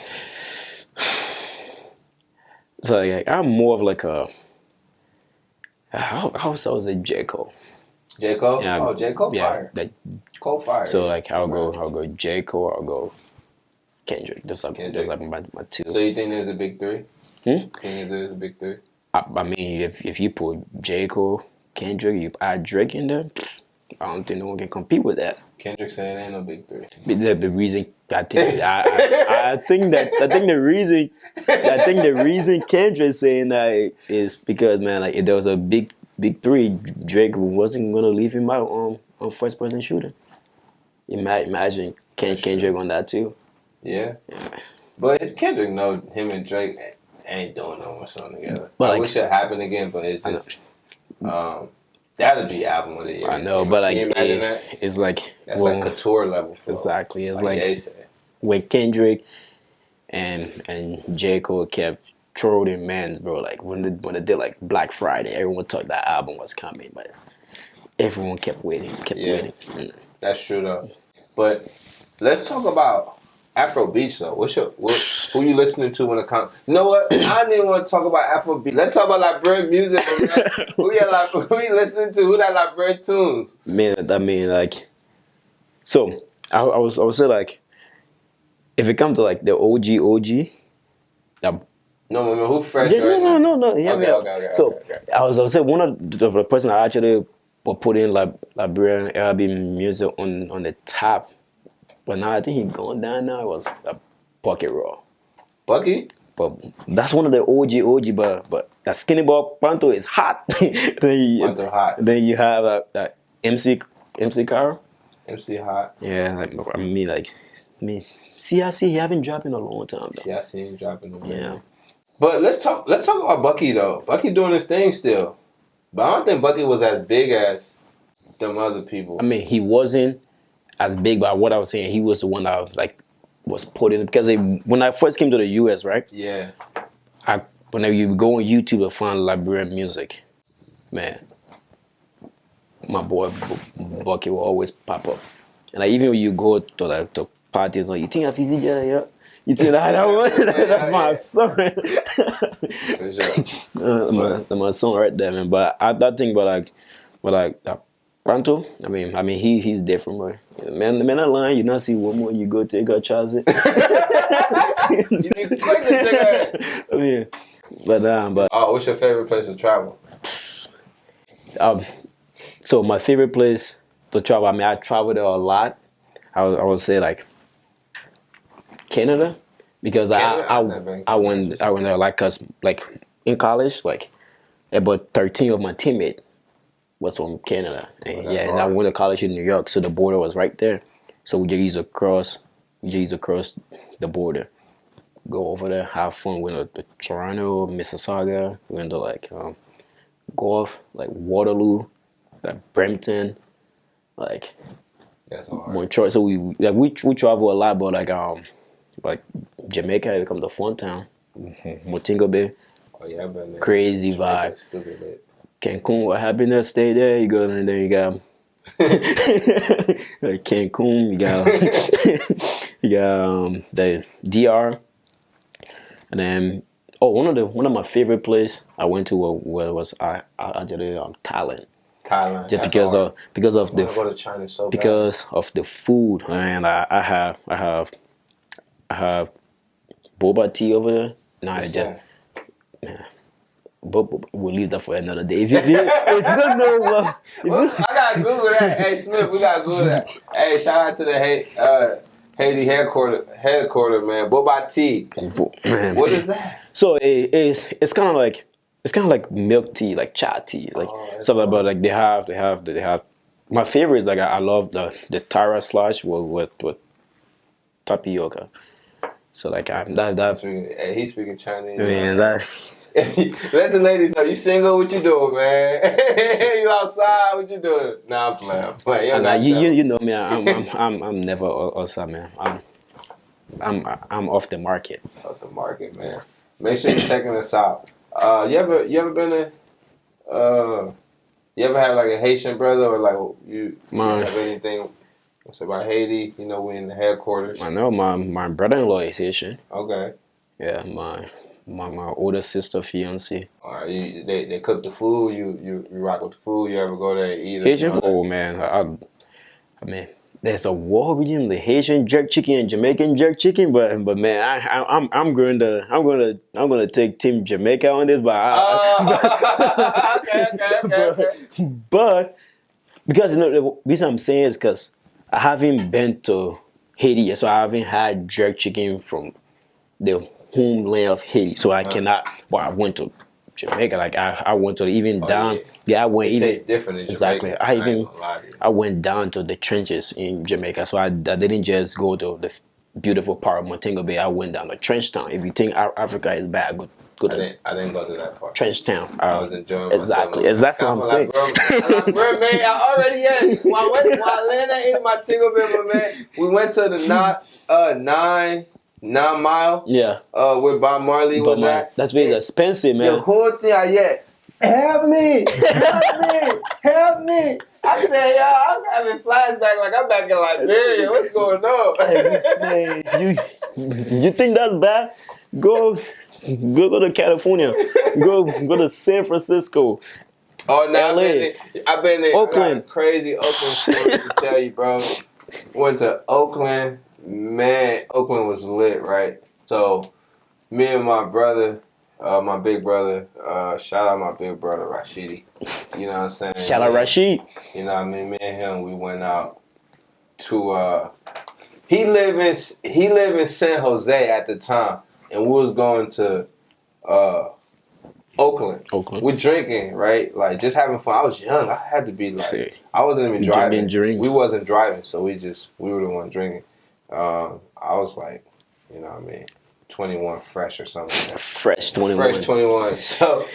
So like, I'm more of like a. I would say J. Cole. J. Cole? Yeah, oh, J. Cole fire. Like, Cole fire. So like I'll go J. Cole, I'll go Kendrick. That's like my two. So you think there's a big three? You think there's a big three? I mean, if you put J. Cole, Kendrick, you add Drake in there, I don't think no one can compete with that. Kendrick saying ain't no big three. But the reason I think the reason Kendrick saying that is because man, like if there was a big three, Drake wasn't gonna leave him out on first person shooter. Imagine Kendrick on that too. Yeah. But Kendrick know him and Drake ain't doing no more song together. But I wish it happened again, but it's just that'd be album of the year. I know, but like can you imagine that? It's like that's like couture level. Exactly. It's like when Kendrick and J. Cole kept trolling mans, bro. Like when they did like Black Friday, everyone thought that album was coming, but everyone kept waiting. That's true though. But let's talk about Afro beats though. Who you listening to when it comes? You know what? I didn't want to talk about Afro beats. Let's talk about Liberian music. Who you listening to? Who that Liberian tunes? Man, I mean like, so I would say like, if it comes to like the OG, that. No, who fresh? Yeah, no. Yeah, okay. So I was say one of the person I actually would put in Liberian R&B music on the top, but now I think he's going down now. It was Bucket Raw. Bucky? But that's one of the OG, but that Skinny Boy Panto is hot. Panto hot. Then you have that MC Carl. MC hot. Yeah, like CIC he haven't dropped in a long time though. CIC ain't dropping no more. Yeah. But let's talk about Bucky though. Bucky doing his thing still. But I don't think Bucky was as big as them other people. I mean, he wasn't as big, but what I was saying, he was the one that like was put in because when I first came to the US, right? Yeah. Whenever you go on YouTube to find Liberian music, man, my boy Bucky will always pop up. And like even when you go to parties, or you think of Easy Jet, yeah. You think that's my song. For sure. My song right there, man. But I think, but like Panto, I mean, he's different, bro. Man, that line, you not see one more, you go take her Chelsea. You need to quick to take her. I mean, but. Oh, what's your favorite place to travel? So my favorite place to travel. I mean, I travel there a lot. I would say like Canada, because I went there like cause like in college, like about 13 of my teammates was from Canada, and and I went to college in New York, so the border was right there. So we just used to cross the border, go over there, have fun. Went to Toronto, Mississauga, went to like Guelph, like Waterloo, like Brampton, like Montreal. So we travel a lot, but like Jamaica, we come to Funtown, Motinga Bay. Oh yeah, crazy vibe. Stupid lit. Cancun, what happiness stay there. You go and then you got like Cancun. You got you got the DR, and then one of my favorite place I went to was I did it Thailand. Thailand. Just That's hard. because of I want to go to China so bad. because of the food, and I have boba tea over there. Nah, What's just that? but we'll leave that for another day. If you don't know what, I gotta Google that. Hey Smith, we gotta Google that. Hey, shout out to the Haiti headquarter man. Boba tea. man, What is that? so it's kind of like milk tea, like cha tea, like stuff like. But like they have. My favorite is like I love the Tara slash with tapioca. So like Hey, he's speaking Chinese. man, that Let the ladies know you single. What you doing, man? You outside? What you doing? Nah, I'm playing. I'm playing. nah, you know me. I'm never outside, man. I'm off the market. Off the market, man. Make sure you're checking us out. You ever been in? You ever have like a Haitian brother or like you have anything? It's about Haiti. You know, we in the headquarters. I know my brother-in-law is Haitian. Okay. Yeah, my older sister fiance. All right. They cook the food. You rock with the food. You ever go there and eat? Haitian? Oh man, I mean, there's a war between the Haitian jerk chicken and Jamaican jerk chicken, but man, I'm going to take Team Jamaica on this, Okay. But because you know the reason I'm saying is because I haven't been to Haiti yet, so I haven't had jerk chicken from the homeland of Haiti, so I cannot. Well, I went to Jamaica, like I went to even down. Yeah, I went it tastes different in exactly. Jamaica. I went down to the trenches in Jamaica, so I didn't just go to the beautiful part of Montego Bay. I went down to Trench Town. If you think Africa is bad, go to I didn't go to that part. Trench Town. I was enjoying exactly. myself. That's what I'm saying. Bro, man, I already had. While I landed in Montego Bay, man, we went to the 9 Mile. Yeah. Where Bob Marley was at. That's very expensive, man. The whole thing, help me! I said, yo, I'm having flashbacks like I'm back in Liberia. What's going on? Man, you think that's bad? Go to California. Go to San Francisco. Oh, no, LA. I've been in Oakland. Crazy Oakland story to tell you, bro. Went to Oakland. Man, Oakland was lit, right? So, me and my brother, my big brother, shout out my big brother Rashidi. You know what I'm saying? Shout out Rashid. You know what I mean? Me and him, we went out to. He lived in San Jose at the time, and we was going to Oakland. We're drinking, right? Like just having fun. I was young. I had to be like, I wasn't even driving. We wasn't driving, so we were the one drinking. I was like, you know what I mean, 21 fresh or something. Like Fresh 21. Fresh 21. So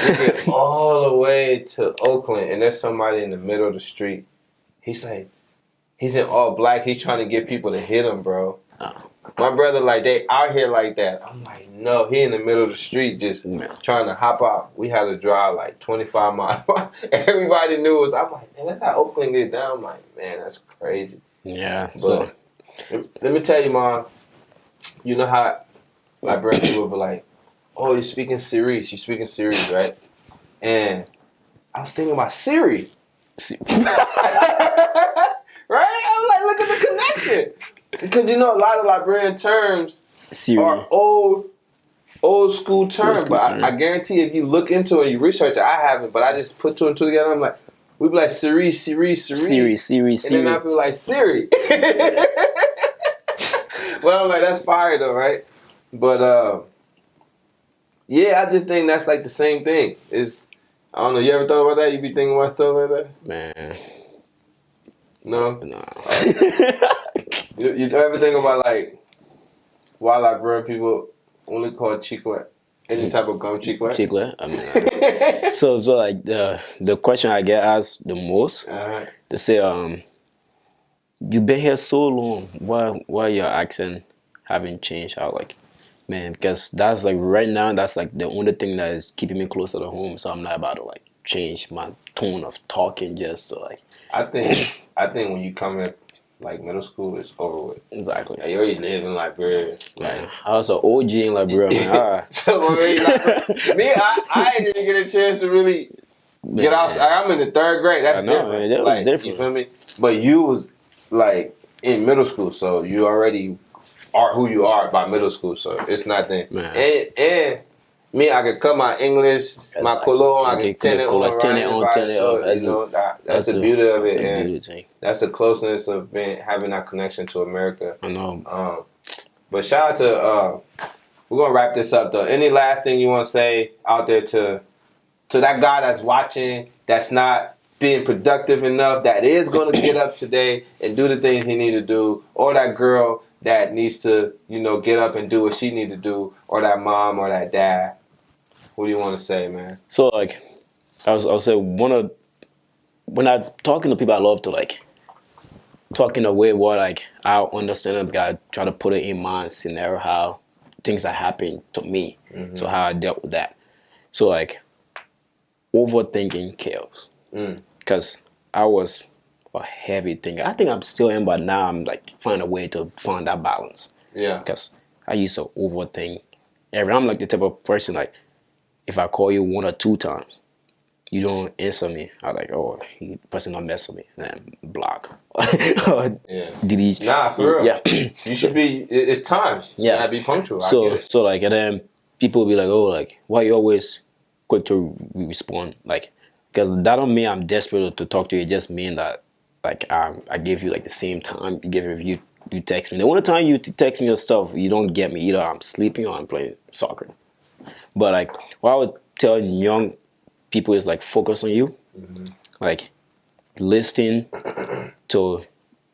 we get all the way to Oakland, and there's somebody in the middle of the street. He's like, he's in all black. He's trying to get people to hit him, bro. Oh. My brother, like, they out here like that. I'm like, no, he in the middle of the street just trying to hop out. We had to drive like 25 miles. Everybody knew us. I'm like, man, that's how Oakland get down. I'm like, man, that's crazy. Yeah. But let me tell you, Mom, you know how Liberian people be like, oh, you're speaking Siri, right? And I was thinking about Siri. Right? I was like, look at the connection. Because you know a lot of Liberian terms are old school terms. But I guarantee if you look into it and you research it, I haven't, but I just put two and two together. I'm like, we be like Siri. And then I be like, Siri. Well, I'm like, that's fire though, right? But yeah, I just think that's like the same thing. I don't know, you ever thought about that? You be thinking about stuff like that? Man. No? You ever think about like why Liberian people only call chicle any type of gum chicle? Chicle? I mean, so like the question I get asked the most, they say, you've been here so long, why your accent haven't changed? I was like, man, because that's like right now, that's like the only thing that is keeping me closer to home. So I'm not about to like change my tone of talking just so like I think when you come in like middle school, it's over with. exactly. Like, you already live in Liberia. Man, I was an OG in Liberia, man. So already, me, I didn't even get a chance to really get outside. I'm in the third grade. That's different. Man, that was like, different. You feel me? But you was like in middle school, so you already are who you are by middle school. So it's nothing. Man. And me, I could cut my English, my cologne, I can turn it on, turn it off. You know, that's the beauty of it. And that's the closeness of having that connection to America. I know. But shout out to we're gonna wrap this up though. Any last thing you want to say out there to that guy that's watching, that's not being productive enough, that is gonna get up today and do the things he need to do, or that girl that needs to, get up and do what she need to do, or that mom or that dad? What do you want to say, man? So like, I'll say when I'm talking to people, I love to like talk in a way where like I understand them. I try to put it in my scenario how things that happened to me, so how I dealt with that. So like, overthinking kills, because I was a heavy thinker. I think I'm still in, but now I'm like find a way to find that balance. Yeah. Because I used to overthink. I'm like the type of person like, if I call you 1 or 2 times, you don't answer me, I'm like, oh, the person don't mess with me, and then block. Yeah. Delete. Nah, for real. Yeah. You should be. It's time. Yeah. You gotta be punctual. So like, and then people will be like, oh, like, why you always quick to respond? Like, because that don't mean I'm desperate to talk to you. It just mean that like I give you like the same time you give you text me. The only time you text me your stuff, you don't get me. Either I'm sleeping or I'm playing soccer. But like, what I would tell young people is like, focus on you, like listening to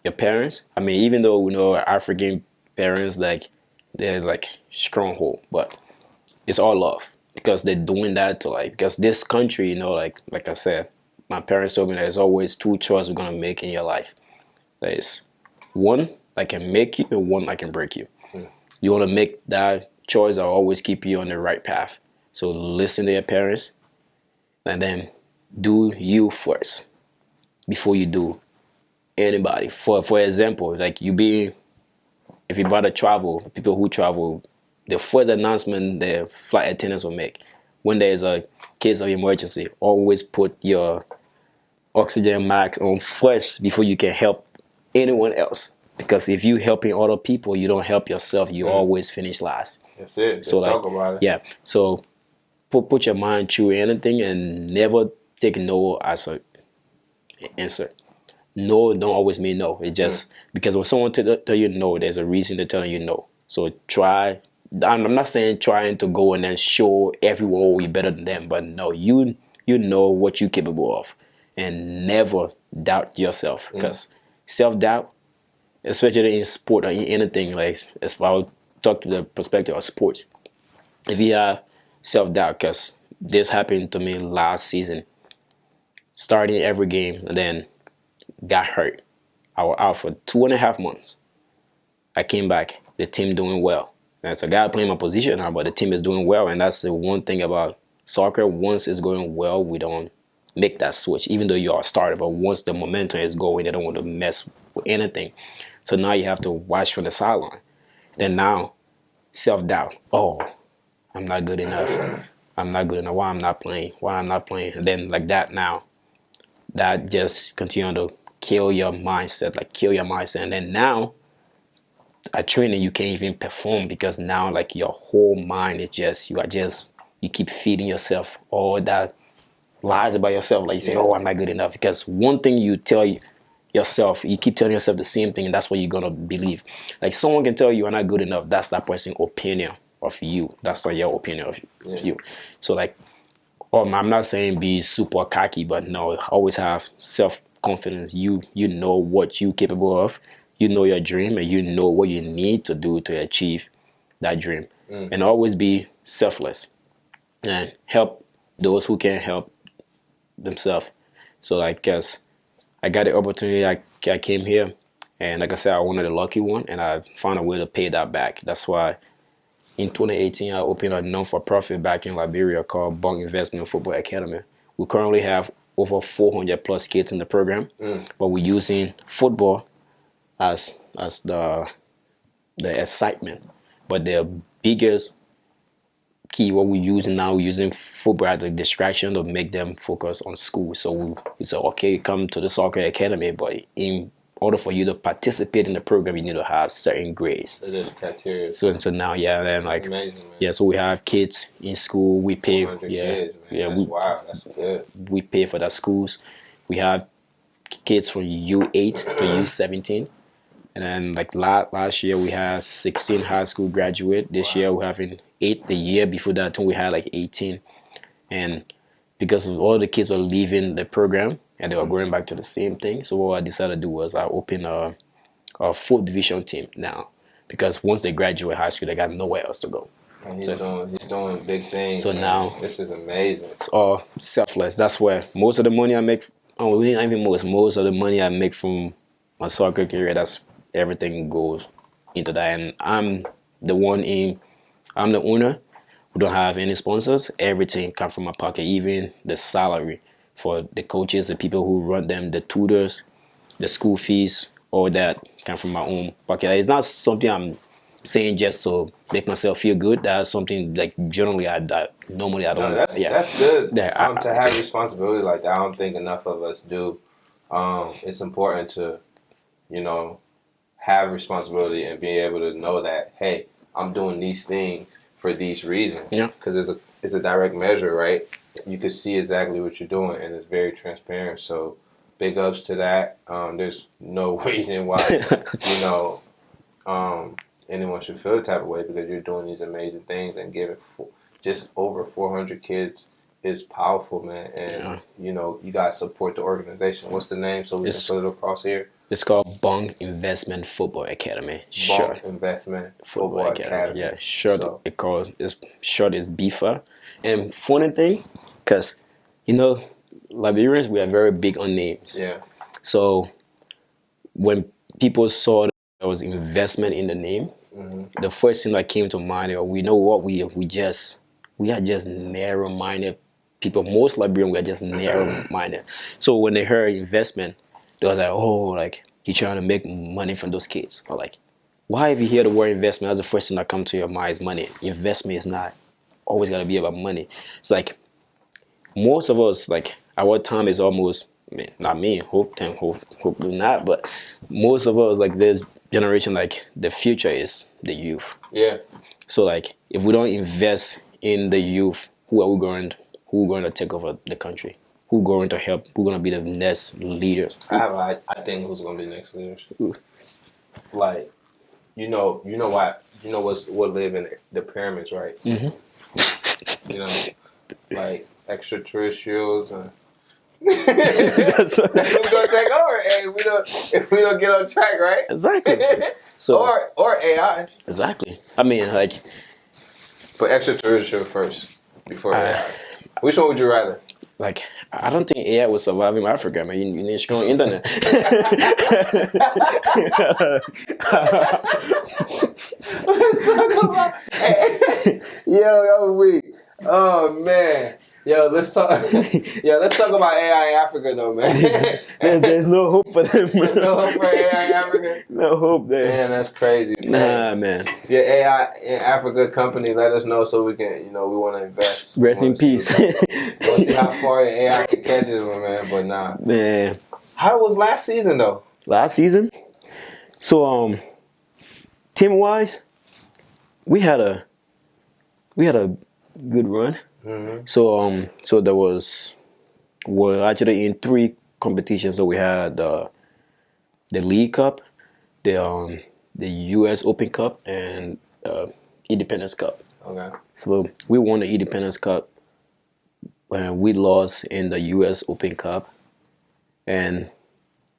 your parents. I mean, even though we know African parents, like there's like stronghold, but it's all love because they're doing that to like, because this country, like I said, my parents told me there's always 2 choices you're gonna make in your life. There's one that can make you and one that can break you. You want to make that choice that will always keep you on the right path. So listen to your parents and then do you first before you do anybody. For example, like if you about to travel, people who travel, the first announcement the flight attendants will make when there's a case of emergency, always put your oxygen mask on first before you can help anyone else. Because if you helping other people, you don't help yourself. You always finish last. That's it. So Let's talk about it. Yeah. So put your mind through anything and never take no as an answer. No don't always mean no. It's just because when someone tell you no, there's a reason they're telling you no. So try. I'm not saying trying to go and then show everyone oh, you're better than them, but no, you know what you're capable of, and never doubt yourself. Because self-doubt, especially in sport or in anything, like as I'll talk to the perspective of sports. If you have self-doubt, because this happened to me last season, starting every game and then got hurt. I was out for 2.5 months. I came back, the team doing well. And so I got playing my position now, but the team is doing well, and that's the one thing about soccer. Once it's going well, we don't make that switch, even though you are a starter. But once the momentum is going, they don't want to mess with anything. So now you have to watch from the sideline. Then now, self-doubt. Oh, I'm not good enough. I'm not good enough. Why I'm not playing? Why I'm not playing? And then like that now, that just continue to kill your mindset, And then now, at training, you can't even perform because now like your whole mind is just, you keep feeding yourself all that lies about yourself. Like you say, oh, I'm not good enough. Because one thing you tell yourself, you keep telling yourself the same thing, and that's what you're gonna believe. Like someone can tell you you're not good enough. That's that person's opinion of you. That's not your opinion of you. So like, I'm not saying be super cocky, but no, always have self-confidence. You know what you're capable of. You know your dream, and you know what you need to do to achieve that dream. And always be selfless and help those who can't help themselves. So like, cause I got the opportunity, I came here, and like I said, I wanted a lucky one, and I found a way to pay that back. That's why in 2018, I opened a non-for-profit back in Liberia called Banga Investment Football Academy, we currently have over 400 plus kids in the program, but we're using football as the excitement. But the biggest key, what we're using now, we're using football as a distraction to make them focus on school. So we say, okay, come to the soccer academy, but in order for you to participate in the program, you need to have certain grades. So there's criteria. So now, yeah, then That's like, amazing, man. yeah, so we have kids in school. We pay, 400 yeah, kids, man. yeah, That's wild. That's good. we pay for the schools. We have kids from U8 to U17. And then like last year we had 16 high school graduate. This year we're having 8. The year before that, I think we had like 18. And because of all the kids were leaving the program and they were going back to the same thing, so what I decided to do was I opened a 4th division team now. Because once they graduate high school, they got nowhere else to go. And he's doing big things. So man. now this is amazing. It's all selfless. That's where most of the money I make. Oh, not even most of the money I make from my soccer career. That's everything goes into that, and I'm the owner. We don't have any sponsors. Everything comes from my pocket, even the salary for the coaches, the people who run them, the tutors, the school fees, all that come from my own pocket. It's not something I'm saying just to make myself feel good. That's something like generally normally I don't. No, that's good. To have responsibility like that, I don't think enough of us do. It's important to, have responsibility and be able to know that, hey, I'm doing these things for these reasons. Yeah. Because it's a direct measure, right? You can see exactly what you're doing, and it's very transparent. So, big ups to that. There's no reason why, anyone should feel the type of way, because you're doing these amazing things and giving just over 400 kids is powerful, man. And, you got to support the organization. What's the name so we can put it across here? It's called Bang Investment Football Academy. Bang Investment Football Academy. Yeah, short is BIFA. And funny thing, because, Liberians, we are very big on names. Yeah. So when people saw that there was investment in the name, the first thing that came to mind, we know what we are just narrow-minded people. Most Liberians, we are just narrow-minded. So when they heard investment, they were like, oh, like, you're trying to make money from those kids. Or like, why if you hear the word investment, that's the first thing that comes to your mind is money. Investment is not always got to be about money. It's like, most of us, like, our time is almost, not me, hopefully not, but most of us, like, this generation, like, the future is the youth. Yeah. So, like, if we don't invest in the youth, who are going to take over the country? Who's going to help? Who's going to be the next leaders? I think who's going to be the next leaders. Like, what live in the pyramids, right? Like extraterrestrials and that's who's going to take over. If we don't get on track, right? Exactly. So or AI. Exactly. I mean, like, but extraterrestrial first before AI. Which one would you rather? Like, I don't think AI will survive in Africa, man. You need strong internet. Let's talk about. Yo, weak. Oh man. Let's talk about AI in Africa, though, man. There's no hope for them. There's no hope for AI in Africa. No hope there. Man, that's crazy. Man. Nah, man. If your AI in Africa company, let us know so we can, we want to invest. Rest in peace. We'll see how far the AI can catch us, man. But nah. Man. How was last season, though? Last season? So, team-wise, we had a good run. So there we're actually in 3 competitions. So we had the League Cup, the U.S. Open Cup, and Independence Cup. Okay. So we won the Independence Cup, and we lost in the U.S. Open Cup, and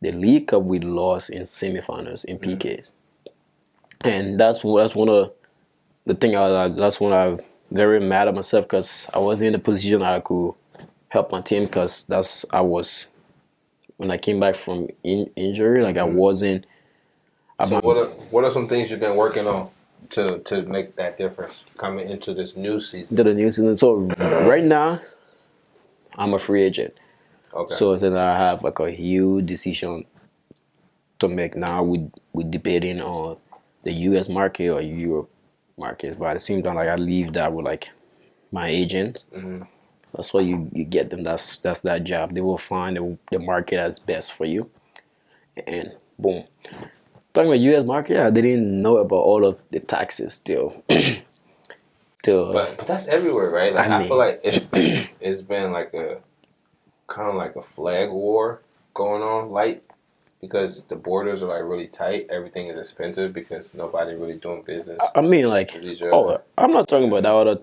the League Cup we lost in semifinals in PKs. And that's one of the thing. That's when I very mad at myself, because I wasn't in a position I could help my team, because when I came back from injury, like I wasn't. So what are some things you've been working on to make that difference coming into this new season? To the new season. So right now, I'm a free agent. Okay. So then I have like a huge decision to make now. We debating on the U.S. market or Europe market, but at the same time, like I leave that with like my agent. Mm-hmm. That's why you get them. That's that job. They will find the market that's best for you, and boom. Talking about U.S. market, I didn't know about all of the taxes still. till But that's everywhere, right? Like I I feel mean, like it's been like a kind of like a flag war going on, like because the borders are like really tight. Everything is expensive because nobody really doing business I mean, like, with each other. I'm not talking about that other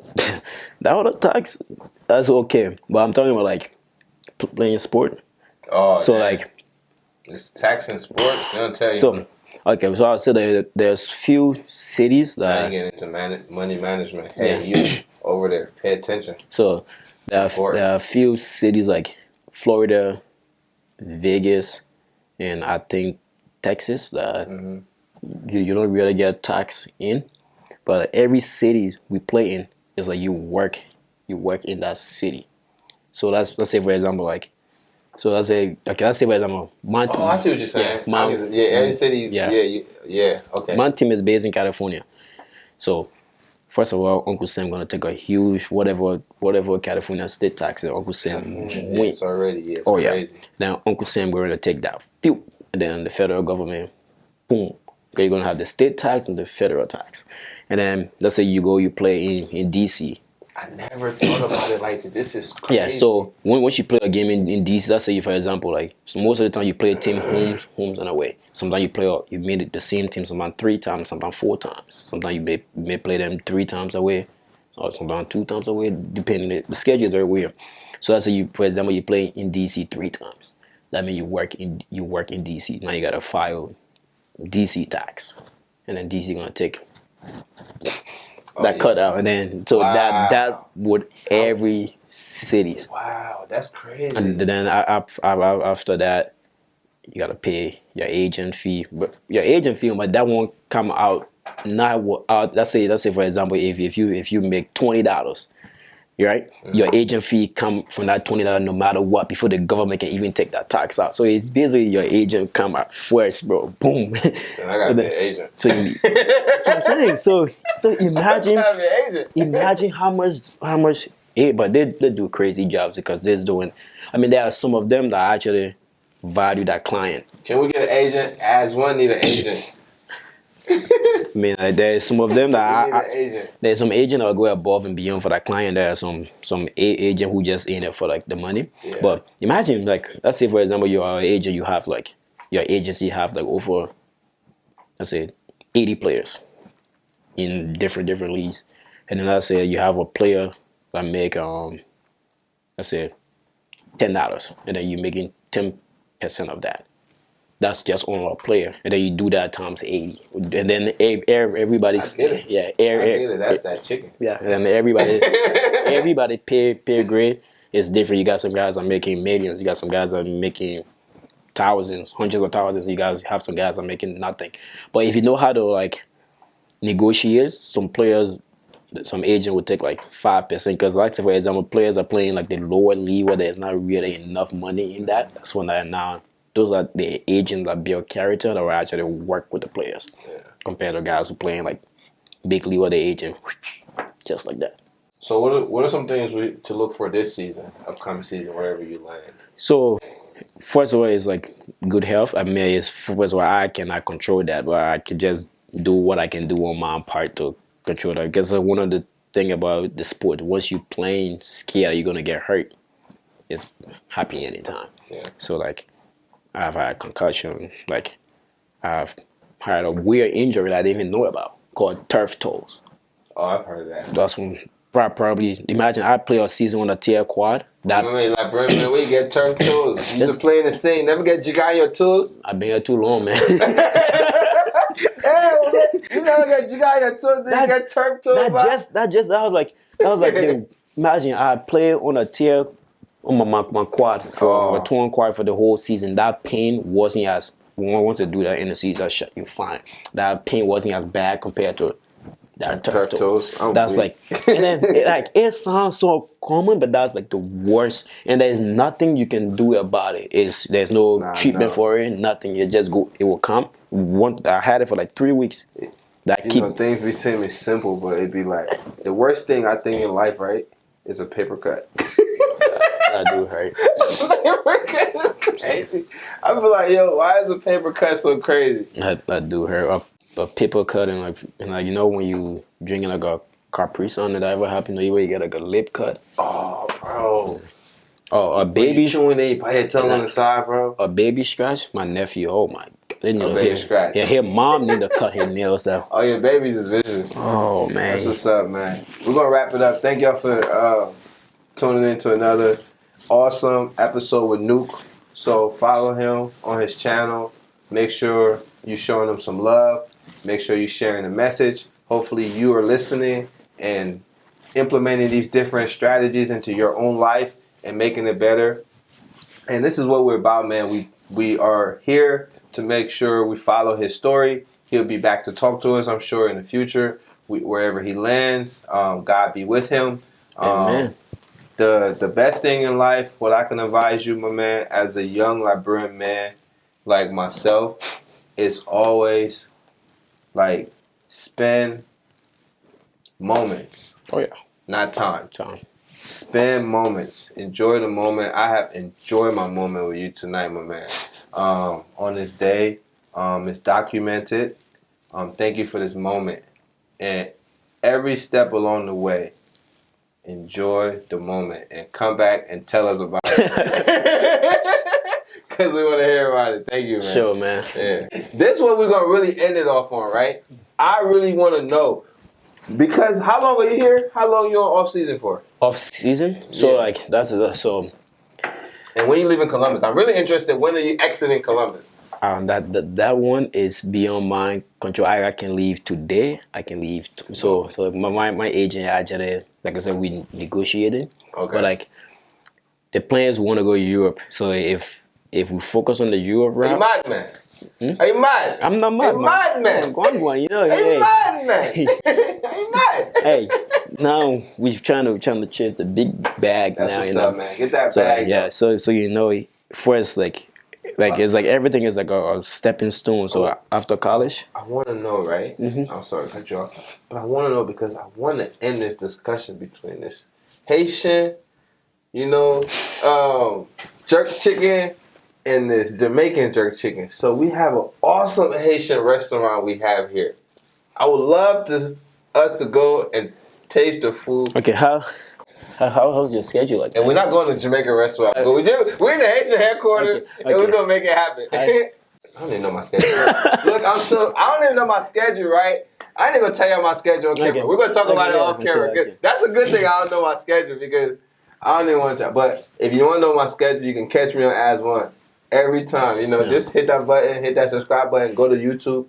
that other tax. That's okay, but I'm talking about like playing sport. Oh, So damn. like, It's taxing sports. They don't tell you. so okay, so I said that there's few cities Now you that get into money management. Hey, you over there, pay attention. so Important. there are few cities like Florida, Vegas, and I think Texas that Mm-hmm. you don't really get tax in, but every city we play in is like you work in that city. So let's say for example like so let's say for example my Oh, I see what you're saying. Every city. yeah Yeah. Okay. my team is based in California. So first of all, Uncle Sam gonna take a huge whatever California state tax that Uncle Sam California, win. it's already it's Oh crazy. yeah. Now Uncle Sam gonna take that, pew, and then the federal government, boom. Okay, you're gonna have the state tax and the federal tax, and then let's say you play in DC. I never thought about it like that. This is crazy. Yeah, so once you play a game in DC, let's say for example, like so most of the time you play a team homes and away. Sometimes you made it the same team sometimes 3 times, sometimes 4 times. Sometimes you may play them 3 times away, or sometimes 2 times away, depending the schedule is very weird. So let's say you, for example, you play in DC 3 times. That means you work in DC. Now you gotta file DC tax, and then DC gonna take that cut out, and then so that would every city. Wow, that's crazy. And then after that, you gotta pay your agent fee. But that won't come out. Not out. Let's say for example, if you make $20, right? Your agent fee come from that $20 no matter what before the government can even take that tax out. So it's basically your agent come out first, bro. Boom. Then I gotta be an agent. So that's what I'm saying. So imagine how much. But they do crazy jobs because they're doing. I mean, there are some of them that actually value that client. Can we get an agent? AS1ONE need an agent. I mean, like, there's some of them that agent. There's some agent that will go above and beyond for that client. There are some agent who just in it for like the money. Yeah. But imagine like let's say for example you are an agent, you have like your agency have like over let's say 80 players in different leagues, and then let's say you have a player that make let's say $10, and then you're making 10% of that. That's just on a player, and then you do that times 80, and then everybody's I get it. That's that chicken. Yeah, and everybody pay grade is different. You got some guys that are making millions. You got some guys that are making thousands, hundreds of thousands. You guys have some guys that are making nothing. But if you know how to like negotiate, some players, some agent would take like 5% because, like, say for example, players are playing like the lower league where there's not really enough money in that. That's when they're now. Those are the agents that build character that will actually work with the players, compared to guys who playing like big league where the agent just like that. So what are some things to look for this season, upcoming season, wherever you land? So first of all, it's like good health. I mean, it's first of all I cannot control that, but I can just do what I can do on my part to control that. Because one of the thing about the sport, once you playing scared you're gonna get hurt, it's happening anytime. Yeah. So like I've had concussion, like I've had a weird injury that I didn't even know about called turf toes. Oh, I've heard of that. That's when probably imagine I play a season on a tear quad. Wait, like bro, man, where you get turf toes? You just playing the same. Never get jiggy on your toes. I've been here too long, man. Hey, you never get jiggy on your toes. Then you get turf toes. That was like dude, imagine I play on a tear on my quad for a torn quad for the whole season. That pain wasn't as once you do that in the season, you're fine. That pain wasn't as bad compared to That Turf toast. That's like, and then it sounds so common, but that's like the worst. And there's nothing you can do about it. There's no treatment for it. Nothing. You just go. It will come. I had it for like 3 weeks. Things be seem simple, but it'd be like the worst thing I think in life, right, is a paper cut. That do hurt. Paper cut is crazy. I be like, yo, why is a paper cut so crazy? That do hurt. A paper cut and like when you drinking like a Capri Sun, that ever happen to you where you get like a lip cut? Oh, bro. Oh, a baby chewing, they bite your tongue on the side, bro. A baby scratch. My nephew. Oh my god. A baby scratch. Yeah, his mom need to cut his nails out. Oh, your babies is vicious. Oh man. That's what's up, man. We're gonna wrap it up. Thank y'all for tuning in to another awesome episode with Nuke. So follow him on his channel. Make sure you're showing him some love. Make sure you're sharing the message. Hopefully you are listening and implementing these different strategies into your own life and making it better. And this is what we're about, man. We are here to make sure we follow his story. He'll be back to talk to us, I'm sure, in the future. Wherever he lands, God be with him. Amen. The best thing in life, what I can advise you, my man, as a young Liberian man like myself, is always like spend moments. Oh yeah. Not time. Spend moments. Enjoy the moment. I have enjoyed my moment with you tonight, my man. On this day, it's documented. Thank you for this moment. And every step along the way, enjoy the moment and come back and tell us about it. Because we want to hear about it. Thank you, man. Sure, man. Yeah. This is what we're going to really end it off on, right? I really want to know. Because how long are you here? How long are you on off season for? Off season? So so. And when you leaving Columbus? I'm really interested. When are you exiting Columbus? That one is beyond my control. I can leave today. I can leave. So my agent actually, like I said, we negotiated. Okay. But like the plans want to go to Europe. So if we focus on the Europe route. Are you mad, man? Are you mad? I'm not mad. Are you mad, man? Go on, you know. Are you mad, man? Are you mad? Hey, now we're trying to chase the big bag. That's now, what's up, man. Get that bag. Yeah. So first like it's like everything is like a stepping stone. So after college, I want to know, right? Mm-hmm. I'm sorry to cut you off, but I want to know because I want to end this discussion between this Haitian, jerk chicken and this Jamaican jerk chicken. So we have an awesome Haitian restaurant we have here. I would love us to go and taste the food. Okay, how's your schedule like? And we're not going to Jamaican restaurant, but we're in the Haitian headquarters, and we're gonna make it happen. I don't even know my schedule. Look, I don't even know my schedule, right? I ain't gonna tell you my schedule on camera. We're gonna talk about it off camera. Okay. That's a good thing I don't know my schedule because I don't even want to. But if you want to know my schedule, you can catch me on AS1ONE every time. Just hit that button, hit that subscribe button, go to YouTube,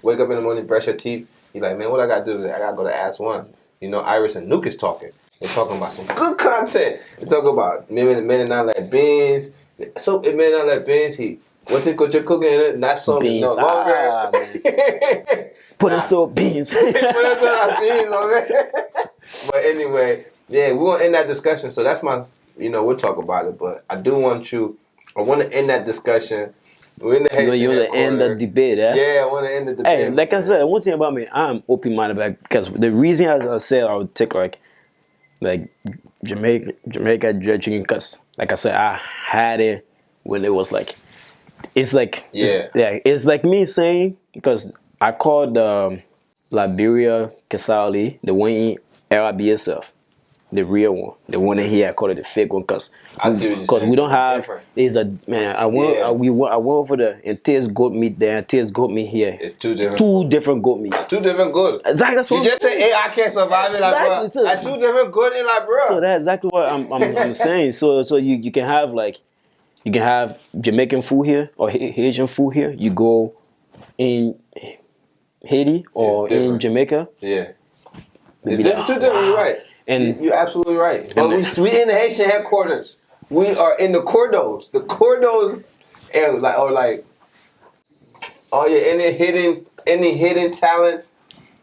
wake up in the morning, brush your teeth. You're like, man, what I gotta do today? I gotta go to AS1ONE. Iris and Nuke is talking. They're talking about some good content. They're talking about men and not like beans. So it may not like beans. What you're cooking in it? Not some beans. No longer. Put in some beans. Put in some beans, man. But anyway, yeah, we want to end that discussion. So that's my, we'll talk about it. But I want to end that discussion. We're in the Haitian you want to end the debate, eh? Yeah, I want to end the debate. Hey, like I said, one thing about me, I'm open-minded because the reason, as I said, I would take like Jamaica jerk chicken because, like I said, I had it when it was like, it's like, it's like me saying, because I called Liberia Casali, the one in RBSF, the real one, the one in here, I call it the fake one because we don't have, I went over there and taste goat meat there and taste goat meat here. It's two different goat meat. Two different goat. Exactly. That's what you just say, hey, I can't survive in Liberia. Exactly. Like two different goat in Liberia. So that's exactly what I'm saying. So you can have you can have Jamaican food here or Haitian food here. You go in Haiti or in Jamaica. Yeah. It's two different, you're right. And you're absolutely right. But we in the Haitian headquarters. We are in the corridors. The corridors and any hidden talents.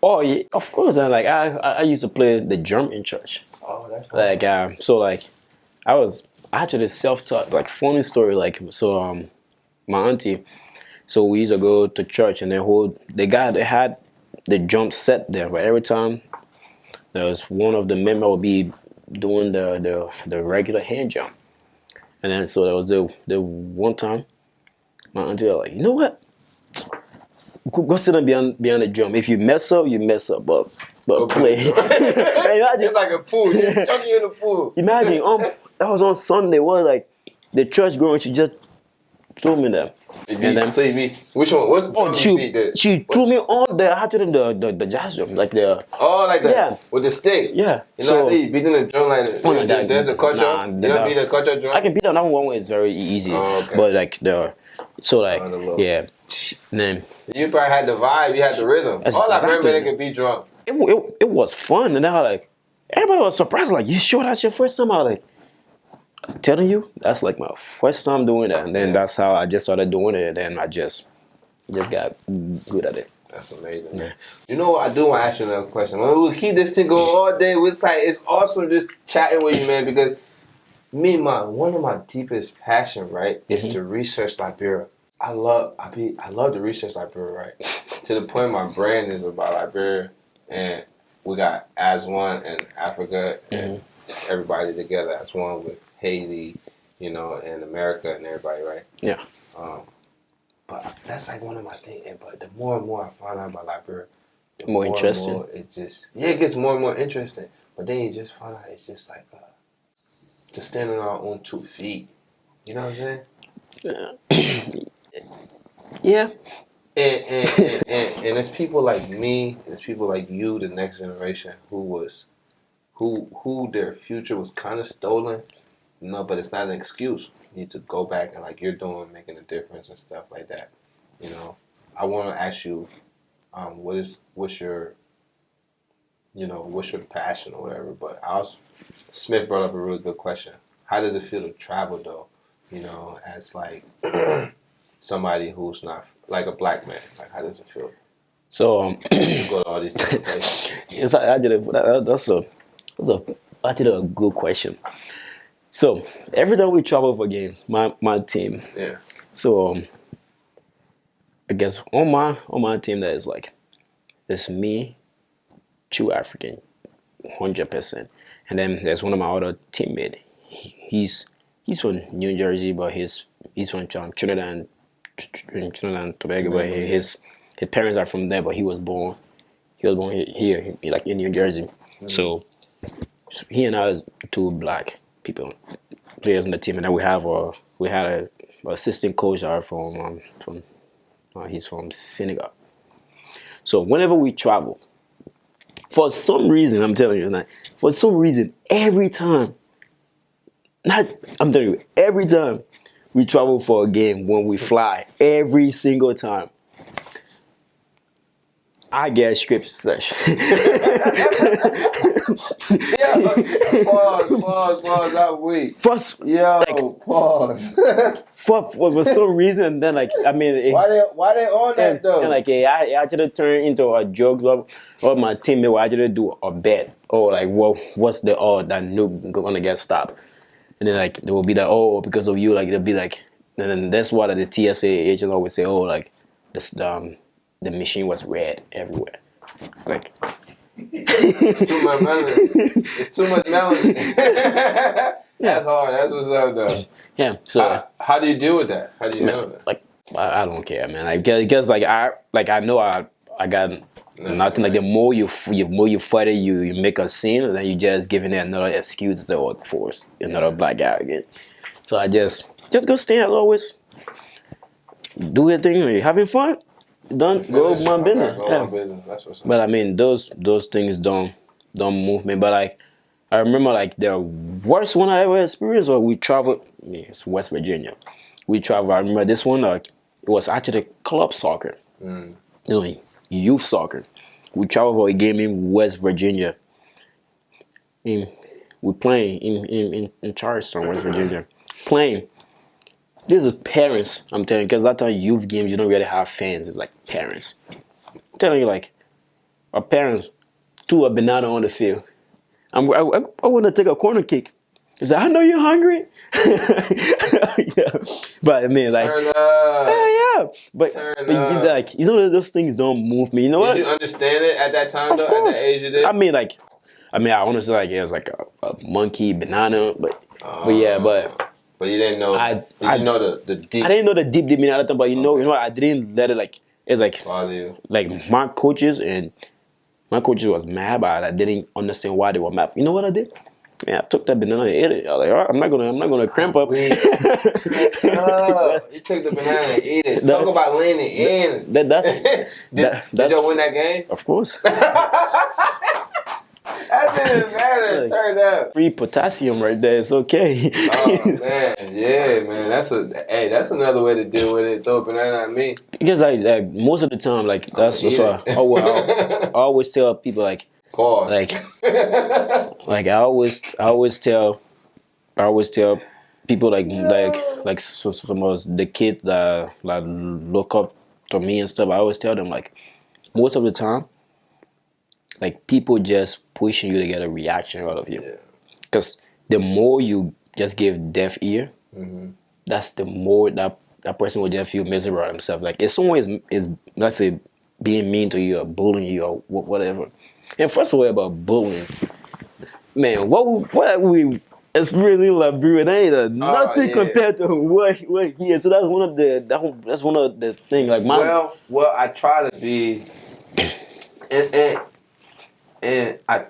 Oh yeah, of course. And like I used to play the drum in church. Oh, that's Like so like I was actually self-taught. Like funny story. Like so my auntie. So we used to go to church and they had the drum set there. But every time there was one of the members would be doing the regular hand jump. And then so there was the one time my auntie was like, you know what? Go sit down behind the drum. If you mess up, you mess up. But play. It's like a pool. You're chucking in the pool. Imagine that was on Sunday. What like the church growing? She just told me that. And then so you beat which one? What's the drum you beat? She threw me on the jazz drum like the like that with the stick. Yeah. You know you beating the drum like there's the culture. You don't beat the culture drum. I can beat that one is very easy. Okay. But like yeah. And then you probably had the vibe. You had the rhythm. All I remember they could beat drum. It was fun, and then like everybody was surprised. Like, you sure that's your first time? I was like, I'm telling you, that's like my first time doing that, and then that's how I just started doing it, and then I just got good at it. That's amazing. Yeah. You know what? I do want to ask you another question. We'll keep this thing going all day. It's awesome just chatting with you, man, because one of my deepest passion, right, is to research Liberia. I love to research Liberia, right? To the point my brand is about Liberia, and we got AS1ONE and Africa and everybody together as one with Haiti, and America and everybody, right? Yeah. But that's like one of my things. But the more and more I find out about Liberia, the more interesting. And more it gets more and more interesting. But then you just find out it's just like to stand on our own 2 feet. You know what I'm saying? Yeah. And it's people like me, it's people like you, the next generation, who their future was kind of stolen, but it's not an excuse. You need to go back and like you're doing, making a difference and stuff like that. I want to ask you, what's your passion or whatever? But Smith brought up a really good question. How does it feel to travel though? As like somebody who's not like a black man. Like, how does it feel? So you go to all these different places. That's actually a good question. So every time we travel for games, my team. Yeah. So I guess on my team that is like it's me, 2 African, 100%, and then there's one of my other teammates. He's from New Jersey, but he's from Trinidad and Tobago. But his parents are from there, but he was born here, like in New Jersey. Mm-hmm. So he and I are 2 black people, players on the team, and then we had a assistant coach he's from Senegal. So whenever we travel, for some reason, I'm telling you, for some reason, every time we travel for a game, when we fly, every single time, I get a script session. Pause, that week. First, pause. for some reason, then why they on that though? And I actually turn into a joke, or my teammate will actually do a bet, or like what's the odd that Nuke gonna get stopped, and then they will be like, because of you, like they'll be like, and then that's what the TSA agent always say, this the machine was red everywhere. Like too much melanin. It's too much melanin. That's hard. That's what's up though. Yeah. So how do you deal with that? How do you know that? Like I don't care, man. I guess I know I got nothing. Like the more you fight it, you make a scene, and then you just giving it another excuse or force another black guy again. So I just go stand as always. Do your thing. Are you having fun? Go my business. That's what's up. But I mean, those things don't move me. But I remember the worst one I ever experienced was we traveled. It's West Virginia. We traveled. I remember this one. It was actually club soccer. Youth soccer. We traveled for a game in West Virginia. We playing in Charleston, West Virginia. Playing. This is parents, I'm telling you, because that time youth games, you don't really have fans. It's like parents. I'm telling you, our parents threw a banana on the field. I want to take a corner kick. He said, I know you're hungry. Yeah. But I mean, like, Turn up. yeah. But like, you know, those things don't move me. You know what? Did you understand it at that time, Of though? course. At that age you did? I mean, I honestly, like, it was like a monkey, banana, but yeah, but you didn't know. Did you know the deep? I didn't know the deep meaning of it, but you know, I didn't let it like, it's like, bother you. Like my coaches was mad, but I didn't understand why they were mad. You know what I did? Man, I took that banana and ate it. I was like, all right, I'm not gonna cramp up. You took the banana and ate it. Talk about leaning in. Did y'all win that game? Of course. That didn't matter. It turned out. Free potassium right there. It's okay. Oh man, yeah, man. That's another way to deal with it. Throw a banana at me. Because like most of the time, like that's why I always tell people like. Pause. Like I always tell people like some of the kids that like look up to me and stuff. I always tell them like most of the time, like people just pushing you to get a reaction out of you. Because the more you just give deaf ear, that's the more that person will just feel miserable about himself. Like if someone is let's say being mean to you or bullying you or whatever. And first of all, about bullying, man, what we experience in Liberia ain't nothing compared to what here. So that's one of the things. Like well, I try to be, and I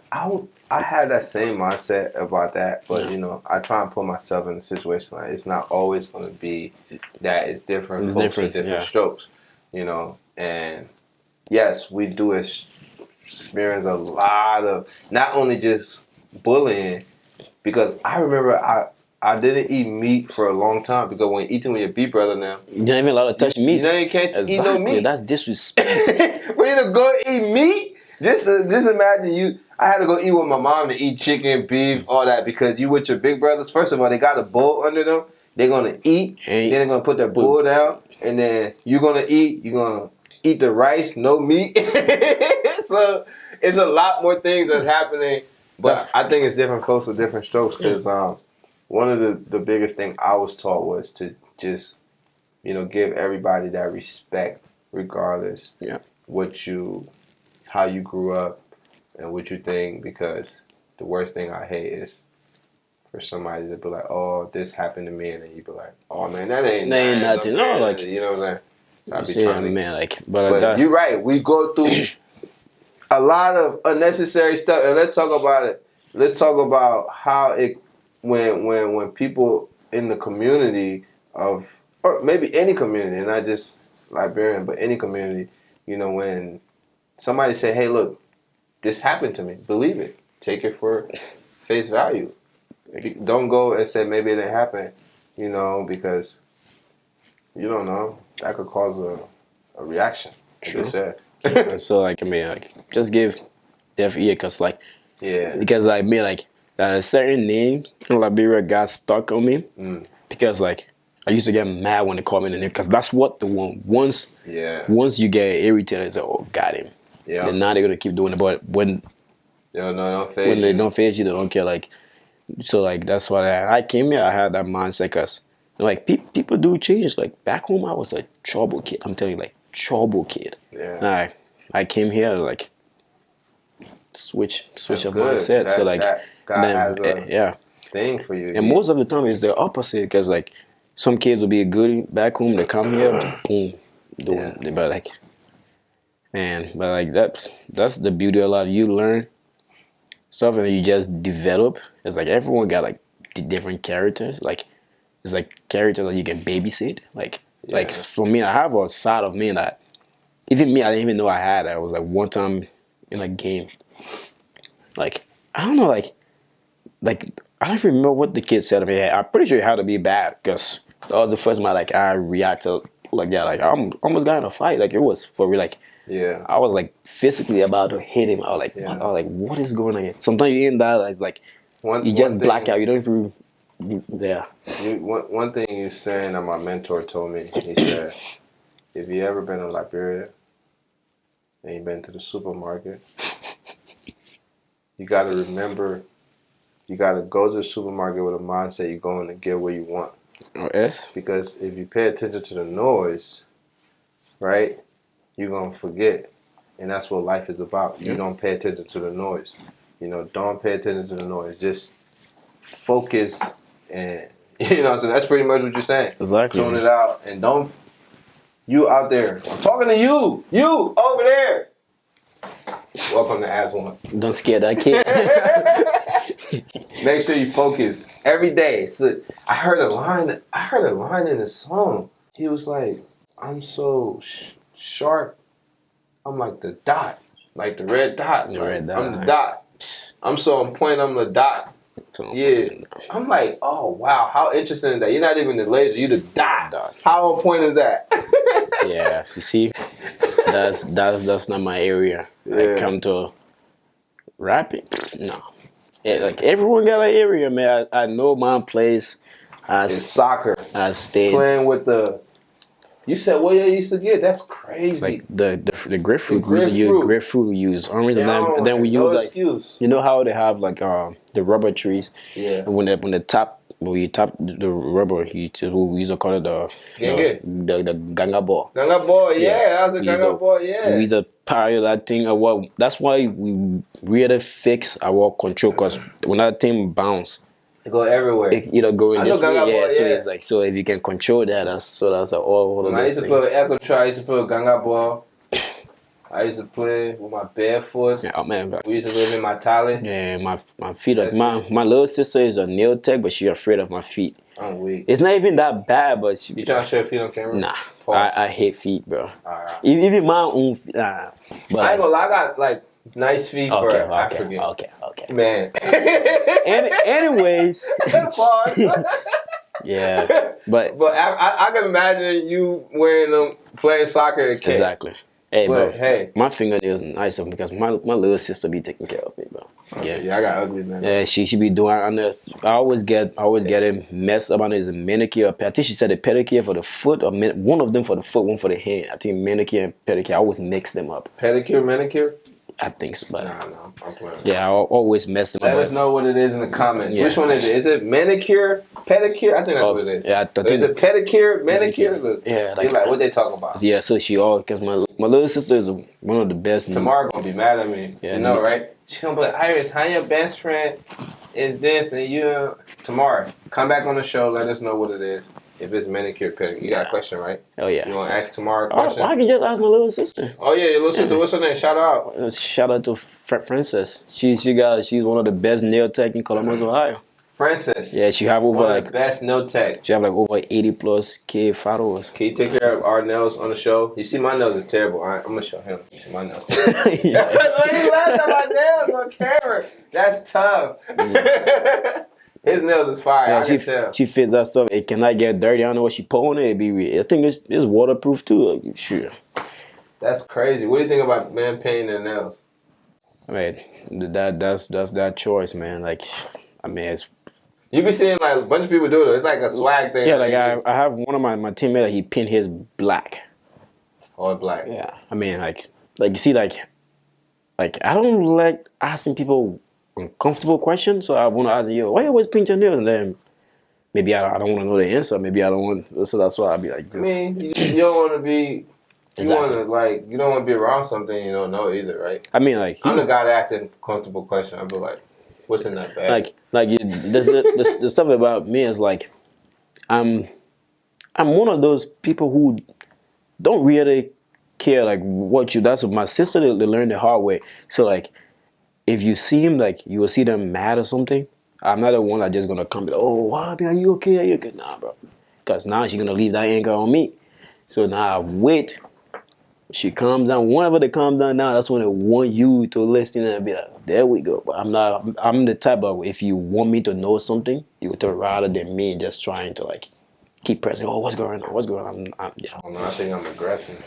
had that same mindset about that, but you know, I try and put myself in a situation like it's not always going to be that. It's different. It's different strokes, you know, and yes, we do experience a lot of not only just bullying, because I remember I didn't eat meat for a long time because when eating with your big brother now, you don't even allowed to touch meat. You know you can't eat no meat. That's disrespect. For you to go eat meat, just imagine I had to go eat with my mom to eat chicken, beef, all that because you with your big brothers. First of all, they got a bowl under them. They're gonna eat, then they're gonna put their bowl down, and then you're gonna eat. You're gonna eat the rice, no meat. So it's a lot more things that's happening, but I think it's different folks with different strokes. Because one of the biggest thing I was taught was to just, you know, give everybody that respect, regardless how you grew up and what you think. Because the worst thing I hate is for somebody to be like, "Oh, this happened to me," and then you be like, "Oh man, that ain't nothing." No, like you know what I'm saying. But you're right. We go through a lot of unnecessary stuff, and let's talk about it. Let's talk about how it when people in the community of, or maybe any community, not just Liberian, but any community, you know, when somebody say, "Hey, look, this happened to me," believe it, take it for face value. Don't go and say maybe it didn't happen, you know, because you don't know. That could cause a reaction. True. So like just give deaf ear because like me like certain names in Liberia got stuck on me because like I used to get mad when they call me the name because that's what the one once you get irritated, it's like, oh, got him. Yeah. Then now they're gonna keep doing it, but when they don't phase you, they don't care. Like so like that's why I came here. I had that mindset because like people do change. Like back home, I was a trouble kid. I'm telling you, like trouble kid. Yeah. I came here like switch of mindset. So like God has a thing for you. And most of the time it's the opposite because like some kids will be a goodie back home. They come here, boom, but like man, but like that's the beauty of life. You learn stuff and you just develop. It's like everyone got like different characters. Like it's like characters that you can babysit. Like for me, I have a side of me that even me, I didn't even know I had. I was like one time in a game, like I don't know, like I don't even remember what the kid said to me. I'm pretty sure it had to be bad because that was the first time like I reacted like that. Like I almost got in a fight. Like it was for real. Like I was like physically about to hit him. I was like, what is going on here? Sometimes you in that, it's like you just black out. You don't even. Yeah. One thing you're saying that my mentor told me, he said, if you ever been in Liberia ain't been to the supermarket. You gotta remember, you gotta go to the supermarket with a mindset you're going to get what you want. Oh, yes. Because if you pay attention to the noise, right, you're gonna forget. And that's what life is about. You don't pay attention to the noise. You know, don't pay attention to the noise. Just focus and so that's pretty much what you're saying. Exactly. Tune it out and don't you out there. I'm talking to you. You over there. Welcome to AS1ONE. Don't scare that kid. Make sure you focus every day. So I heard a line in the song. He was like, I'm so sharp. I'm like the dot. Like the red dot. The red dot. I'm the dot. I'm so on point, I'm the dot. Yeah. I'm like, oh wow, how interesting is that? You're not even the laser, you the dot. How on point is that? Yeah, you see, that's not my area. Yeah. I come to rapping. No, yeah, like everyone got an area, man. I know my place. It's soccer. I stayed playing with the. You said what you used to get? That's crazy. Like the grapefruit. Grapefruit we use orange, and then we use like excuse. You know how they have like the rubber trees. Yeah. And when you tap the rubber, we used to call it the Ganga ball. Ganga ball, yeah, that was a Ganga ball, yeah. We used to pile that thing. That's why we really fix our control, because when that thing bounce, it go everywhere. It'll go in this way, ball, so it's like, so if you can control that, that's all of I used to put echo try. I used to put Ganga ball. I used to play with my barefoot. Yeah, oh man, we used to live in my tally. Yeah, my feet. My little sister is a nail tech, but she's afraid of my feet. I'm weak. It's not even that bad, but you trying to show your feet on camera? Nah, I hate feet, bro. Alright. Even my own. But I ain't gonna lie, I got like nice feet for African. Okay. Man. Anyways. Yeah, but I can imagine you wearing them playing soccer at camp. Exactly. Hey, but, bro. Hey, my fingernails nice because my little sister be taking care of me, bro. Yeah, I got ugly, man. Yeah, she be doing. I always get him messed up on his manicure. I think she said the pedicure for the foot, or one of them for the foot, one for the hand. I think manicure and pedicure. I always mix them up. Pedicure, manicure. I think so, but no, I'm playing. Yeah, I always mess them up. Let us know what it is in the comments. Yeah. Which one is it? Is it manicure, pedicure? I think that's what it is. Yeah, is it pedicure, manicure? Look, yeah, like what they talk about. Yeah, so because my little sister is one of the best. Tamara gonna be mad at me. Yeah, you know, right? She gonna be like, Iris, how your best friend is this and you? Tamara, come back on the show. Let us know what it is. If it's manicure, pedicure. You got a question, right? Oh, yeah. You want to ask Tamara a question? I can just ask my little sister. Oh, yeah, your little sister. What's her name? Shout out. Shout out to Frances. She's one of the best nail tech in Columbus, Ohio. Frances. Yeah, she have over one of the best nail tech. She have like over 80+ K followers. Can you take care of our nails on the show? You see my nails is terrible. I'm gonna show him. My nails. Terrible. He laughed at my nails on camera. That's tough. His nails is fire. Yeah, I can tell. She fits that stuff. It cannot get dirty. I don't know what she put on it. I think it's waterproof too. Like, sure. That's crazy. What do you think about men painting their nails? I mean, that's that choice, man. Like, I mean, it's. You be seeing like a bunch of people do it. It's like a swag thing. Yeah, like I have one of my teammates. He pinned his black. All black. Yeah, I mean, like you see, like I don't like asking people uncomfortable questions, so I want to ask you, why you always paint your nails? And then maybe I don't want to know the answer. Maybe I don't want. So that's why I'll be like this. I mean, you don't want to be. You want to you don't want to be around something you don't know either, right? I mean, like I'm the guy that asks a comfortable question. I'll be like, what's in that bag? The stuff about me is like, I'm one of those people who don't really care like what you. That's what my sister they learned the hard way. So like, if you see him, like you will see them mad or something. I'm not the one that just gonna come and be like, oh, what? Are you okay? Are you okay? Nah, bro. Because now she's gonna leave that anger on me. So now I wait. She calms down. Whenever they calm down now, that's when they want you to listen and be like, there we go. But I'm not. I'm the type of, if you want me to know something, you would rather than me just trying to like keep pressing. Oh, what's going on? What's going on? Yeah. I don't know. I think I'm aggressive.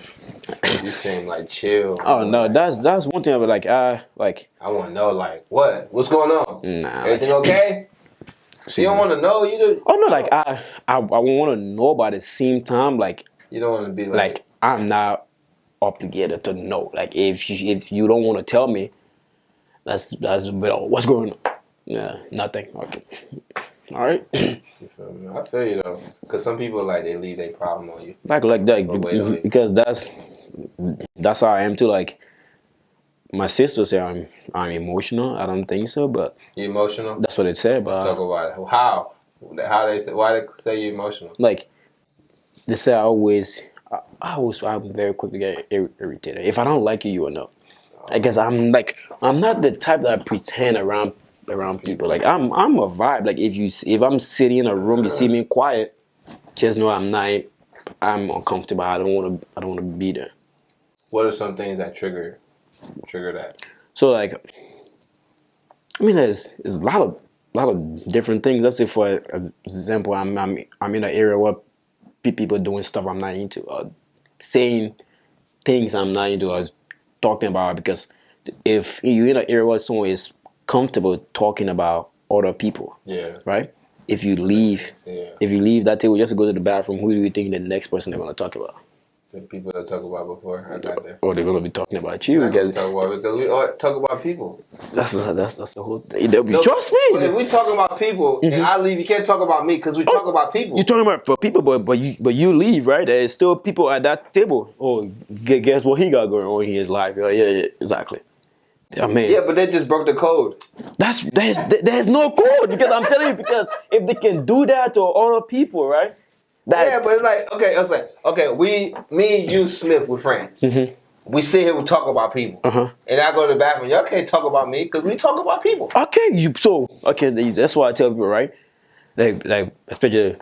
You seem like chill. Oh no, that's one thing. But I want to know like what's going on? Nah. Everything okay? You don't want to know. You do. Oh no, like I want to know, but at the same time, like you don't want to be like I'm not obligated to know. Like if you don't want to tell me, that's well, what's going on? Yeah, nothing. Okay, all right. You feel me? I feel you though, because some people like they leave their problem on you. like that Or wait on you. because that's how I am too. Like my sister say I'm emotional. I don't think so, but You emotional? that's what it said. Let's But talk about it. How they say? Why they say you emotional? like they say, I'm very quick to get irritated. If I don't like you, you will know. I guess I'm not the type that I pretend around people. Like I'm a vibe. Like if I'm sitting in a room, you see me quiet, just know I'm uncomfortable. I don't want to be there. What are some things that trigger that? So like, I mean, there's a lot of different things. Let's say for example, I'm in an area where people doing stuff I'm not into, or saying things I'm not into, or talking about. Because if you're in an area where someone is comfortable talking about other people, Yeah. right? If you leave that table just to go to the bathroom, who do you think the next person they're gonna talk about? The people that talk about before I got there. Or they're gonna be talking about you Because because we all talk about people. that's the whole thing. Trust me. If we talk about people and I leave, you can't talk about me because we talk about people. You're talking about for people, but you leave, right? There's still people at that table. Oh, guess what he got going on in his life? Yeah, exactly. Yeah, man. Yeah, but they just broke the code. There's no code because I'm telling you, because if they can do that to other people, right? Yeah, but it's like me and you, Smith, we're friends. Mm-hmm. We sit here, we talk about people, and I go to the bathroom. Y'all can't talk about me because we talk about people. Okay, that's why I tell people, right? Like especially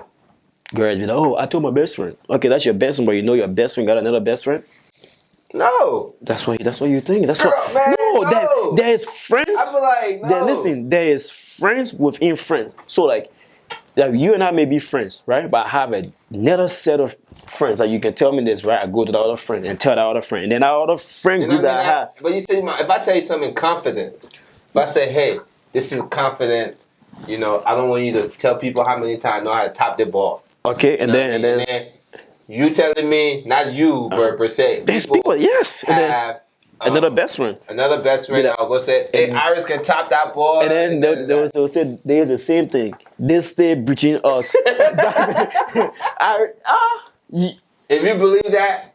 girls, be like, oh, I told my best friend. Okay, that's your best friend, but you know your best friend got another best friend. No, that's what you think. That's Girl, what. Man, no. There's friends. I feel like no. Then listen, there is friends within friends. So like you and I may be friends, right? But I have another set of friends that you can tell me this, right? I go to the other friend and tell that other friend, and then that other friend group that I have. But you see, if I tell you something confident, if I say, hey, this is confident, I don't want you to tell people how many times I know how to top the ball. Okay, and then you telling me, not you, per se. There's people, yes. Have another best friend. Another best friend. I'll go say, hey, Iris can top that ball. And then they'll say there's the same thing. They stay between us. If you believe that,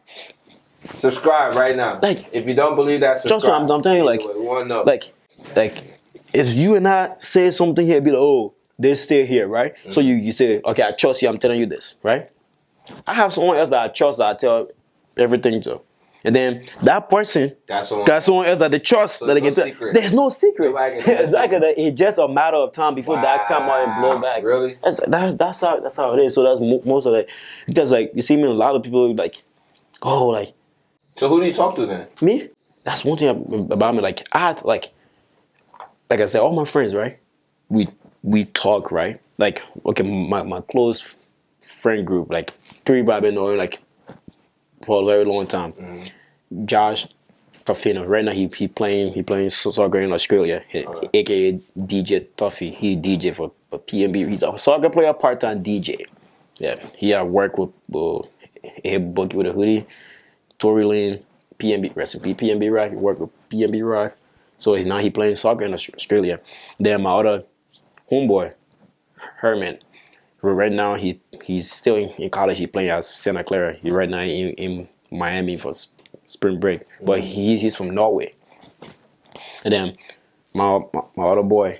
subscribe right now. Like, if you don't believe that, subscribe. Trust me, I'm telling you, like, we want to know. Like, if you and I say something here, be like, oh, they stay here, right? So you say, okay, I trust you. I'm telling you this, right? I have someone else that I trust that I tell everything to. And then that person got someone else that they trust. So that they can tell. There's no secret. Exactly. It's just a matter of time before that come out and blow back. Really? That's how it is. So that's most of it. Because like you see me, a lot of people like, oh, like. So who do you talk to then? Me. That's one thing about me. Like I said, all my friends, right? We talk, right? Like okay, my close friend group, like 3 people I've been knowing like for a very long time. Josh Toffino, right now he playing soccer in Australia, aka DJ Toffee. He DJ for PNB. He's a soccer player, part-time DJ. Yeah, he work with Boogie with a hoodie, Tory Lane, PNB recipe, PNB Rock. He work with PNB Rock. So now he playing soccer in Australia. Then my other homeboy, Herman. Right now he's still in college. He playing at Santa Clara. He right now in Miami for spring break. But he's from Norway. And then my other boy,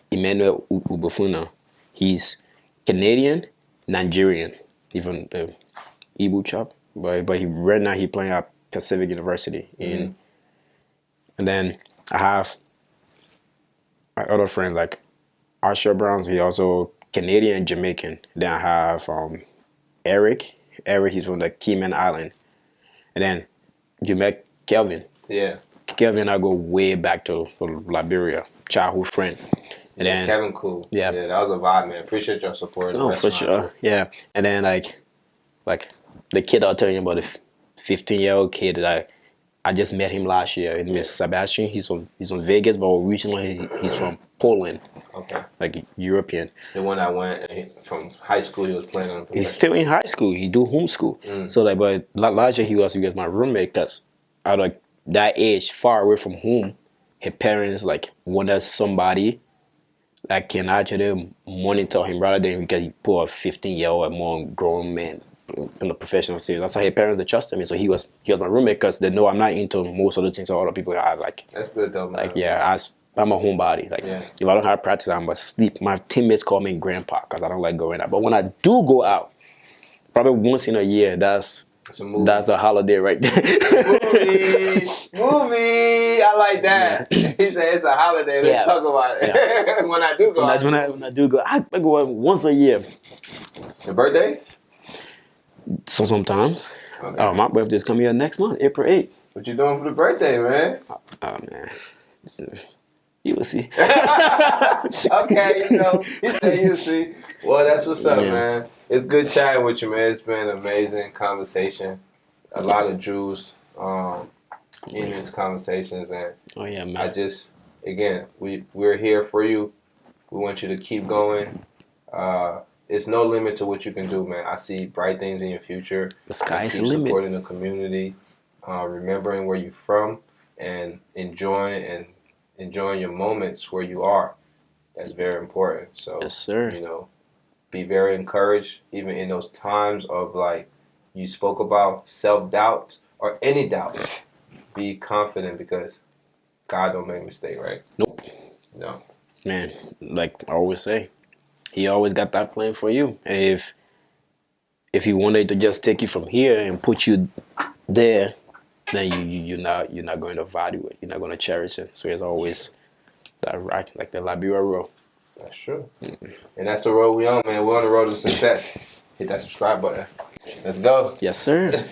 Emmanuel Ubafuna, he's Canadian, Nigerian. He's from the Igbo chop. But he right now he playing at Pacific University and then I have my other friends like Asher Browns. He also Canadian and Jamaican. Then I have Eric. Eric, he's from the Cayman Island. And then you met Kelvin. Yeah. Kelvin, I go way back to Liberia, childhood friend. And then Kevin, cool. Yeah, that was a vibe, man. Appreciate your support. No, for sure. Yeah. And then like the kid I was telling you about, the 15-year-old kid that I just met him last year. His name is Sebastian. He's from Vegas, but originally he's from Poland. Okay. Like European. The one that went from high school, he was playing on. He's still in high school. He do homeschool. So like, but last year he was my roommate because at like that age, far away from home, his parents like wanted somebody that can actually monitor him rather than because he put a 15-year-old more grown man in the professional stage. That's how his parents they trusted me. So he was my roommate because they know I'm not into most of the things that other people are like. That's good though, man. Like yeah, I'm a homebody. Like if I don't have practice, I'm asleep. My teammates call me grandpa because I don't like going out. But when I do go out, probably once in a year, that's a holiday right there. movie. I like that. Yeah. He said it's a holiday. Let's talk about it. Yeah. When I do go, when I do go, I go once a year. Your birthday? So sometimes. Okay. Oh, my birthday's coming up next month, April 8th. What you doing for the birthday, man? Oh man, you will see. Okay, you know, he said you'll see. Well, that's what's up, man. It's good chatting with you, man. It's been an amazing conversation. A lot of Jews in these conversations, and man. I just, again, we're here for you. We want you to keep going. It's no limit to what you can do, man. I see bright things in your future. The sky's the limit. Supporting the community, remembering where you're from, and enjoying your moments where you are. That's very important. So, yes, sir. You know, be very encouraged, even in those times of like you spoke about self-doubt or any doubt. Be confident because God don't make mistakes, right? Nope. No. Man, like I always say, He always got that plan for you. And if He wanted to just take you from here and put you there, then you're not going to value it. You're not going to cherish it. So it's always that right, like the Liberia road. That's true. And that's the road we on, man. We're on the road to success. Hit that subscribe button. Let's go. Yes, sir.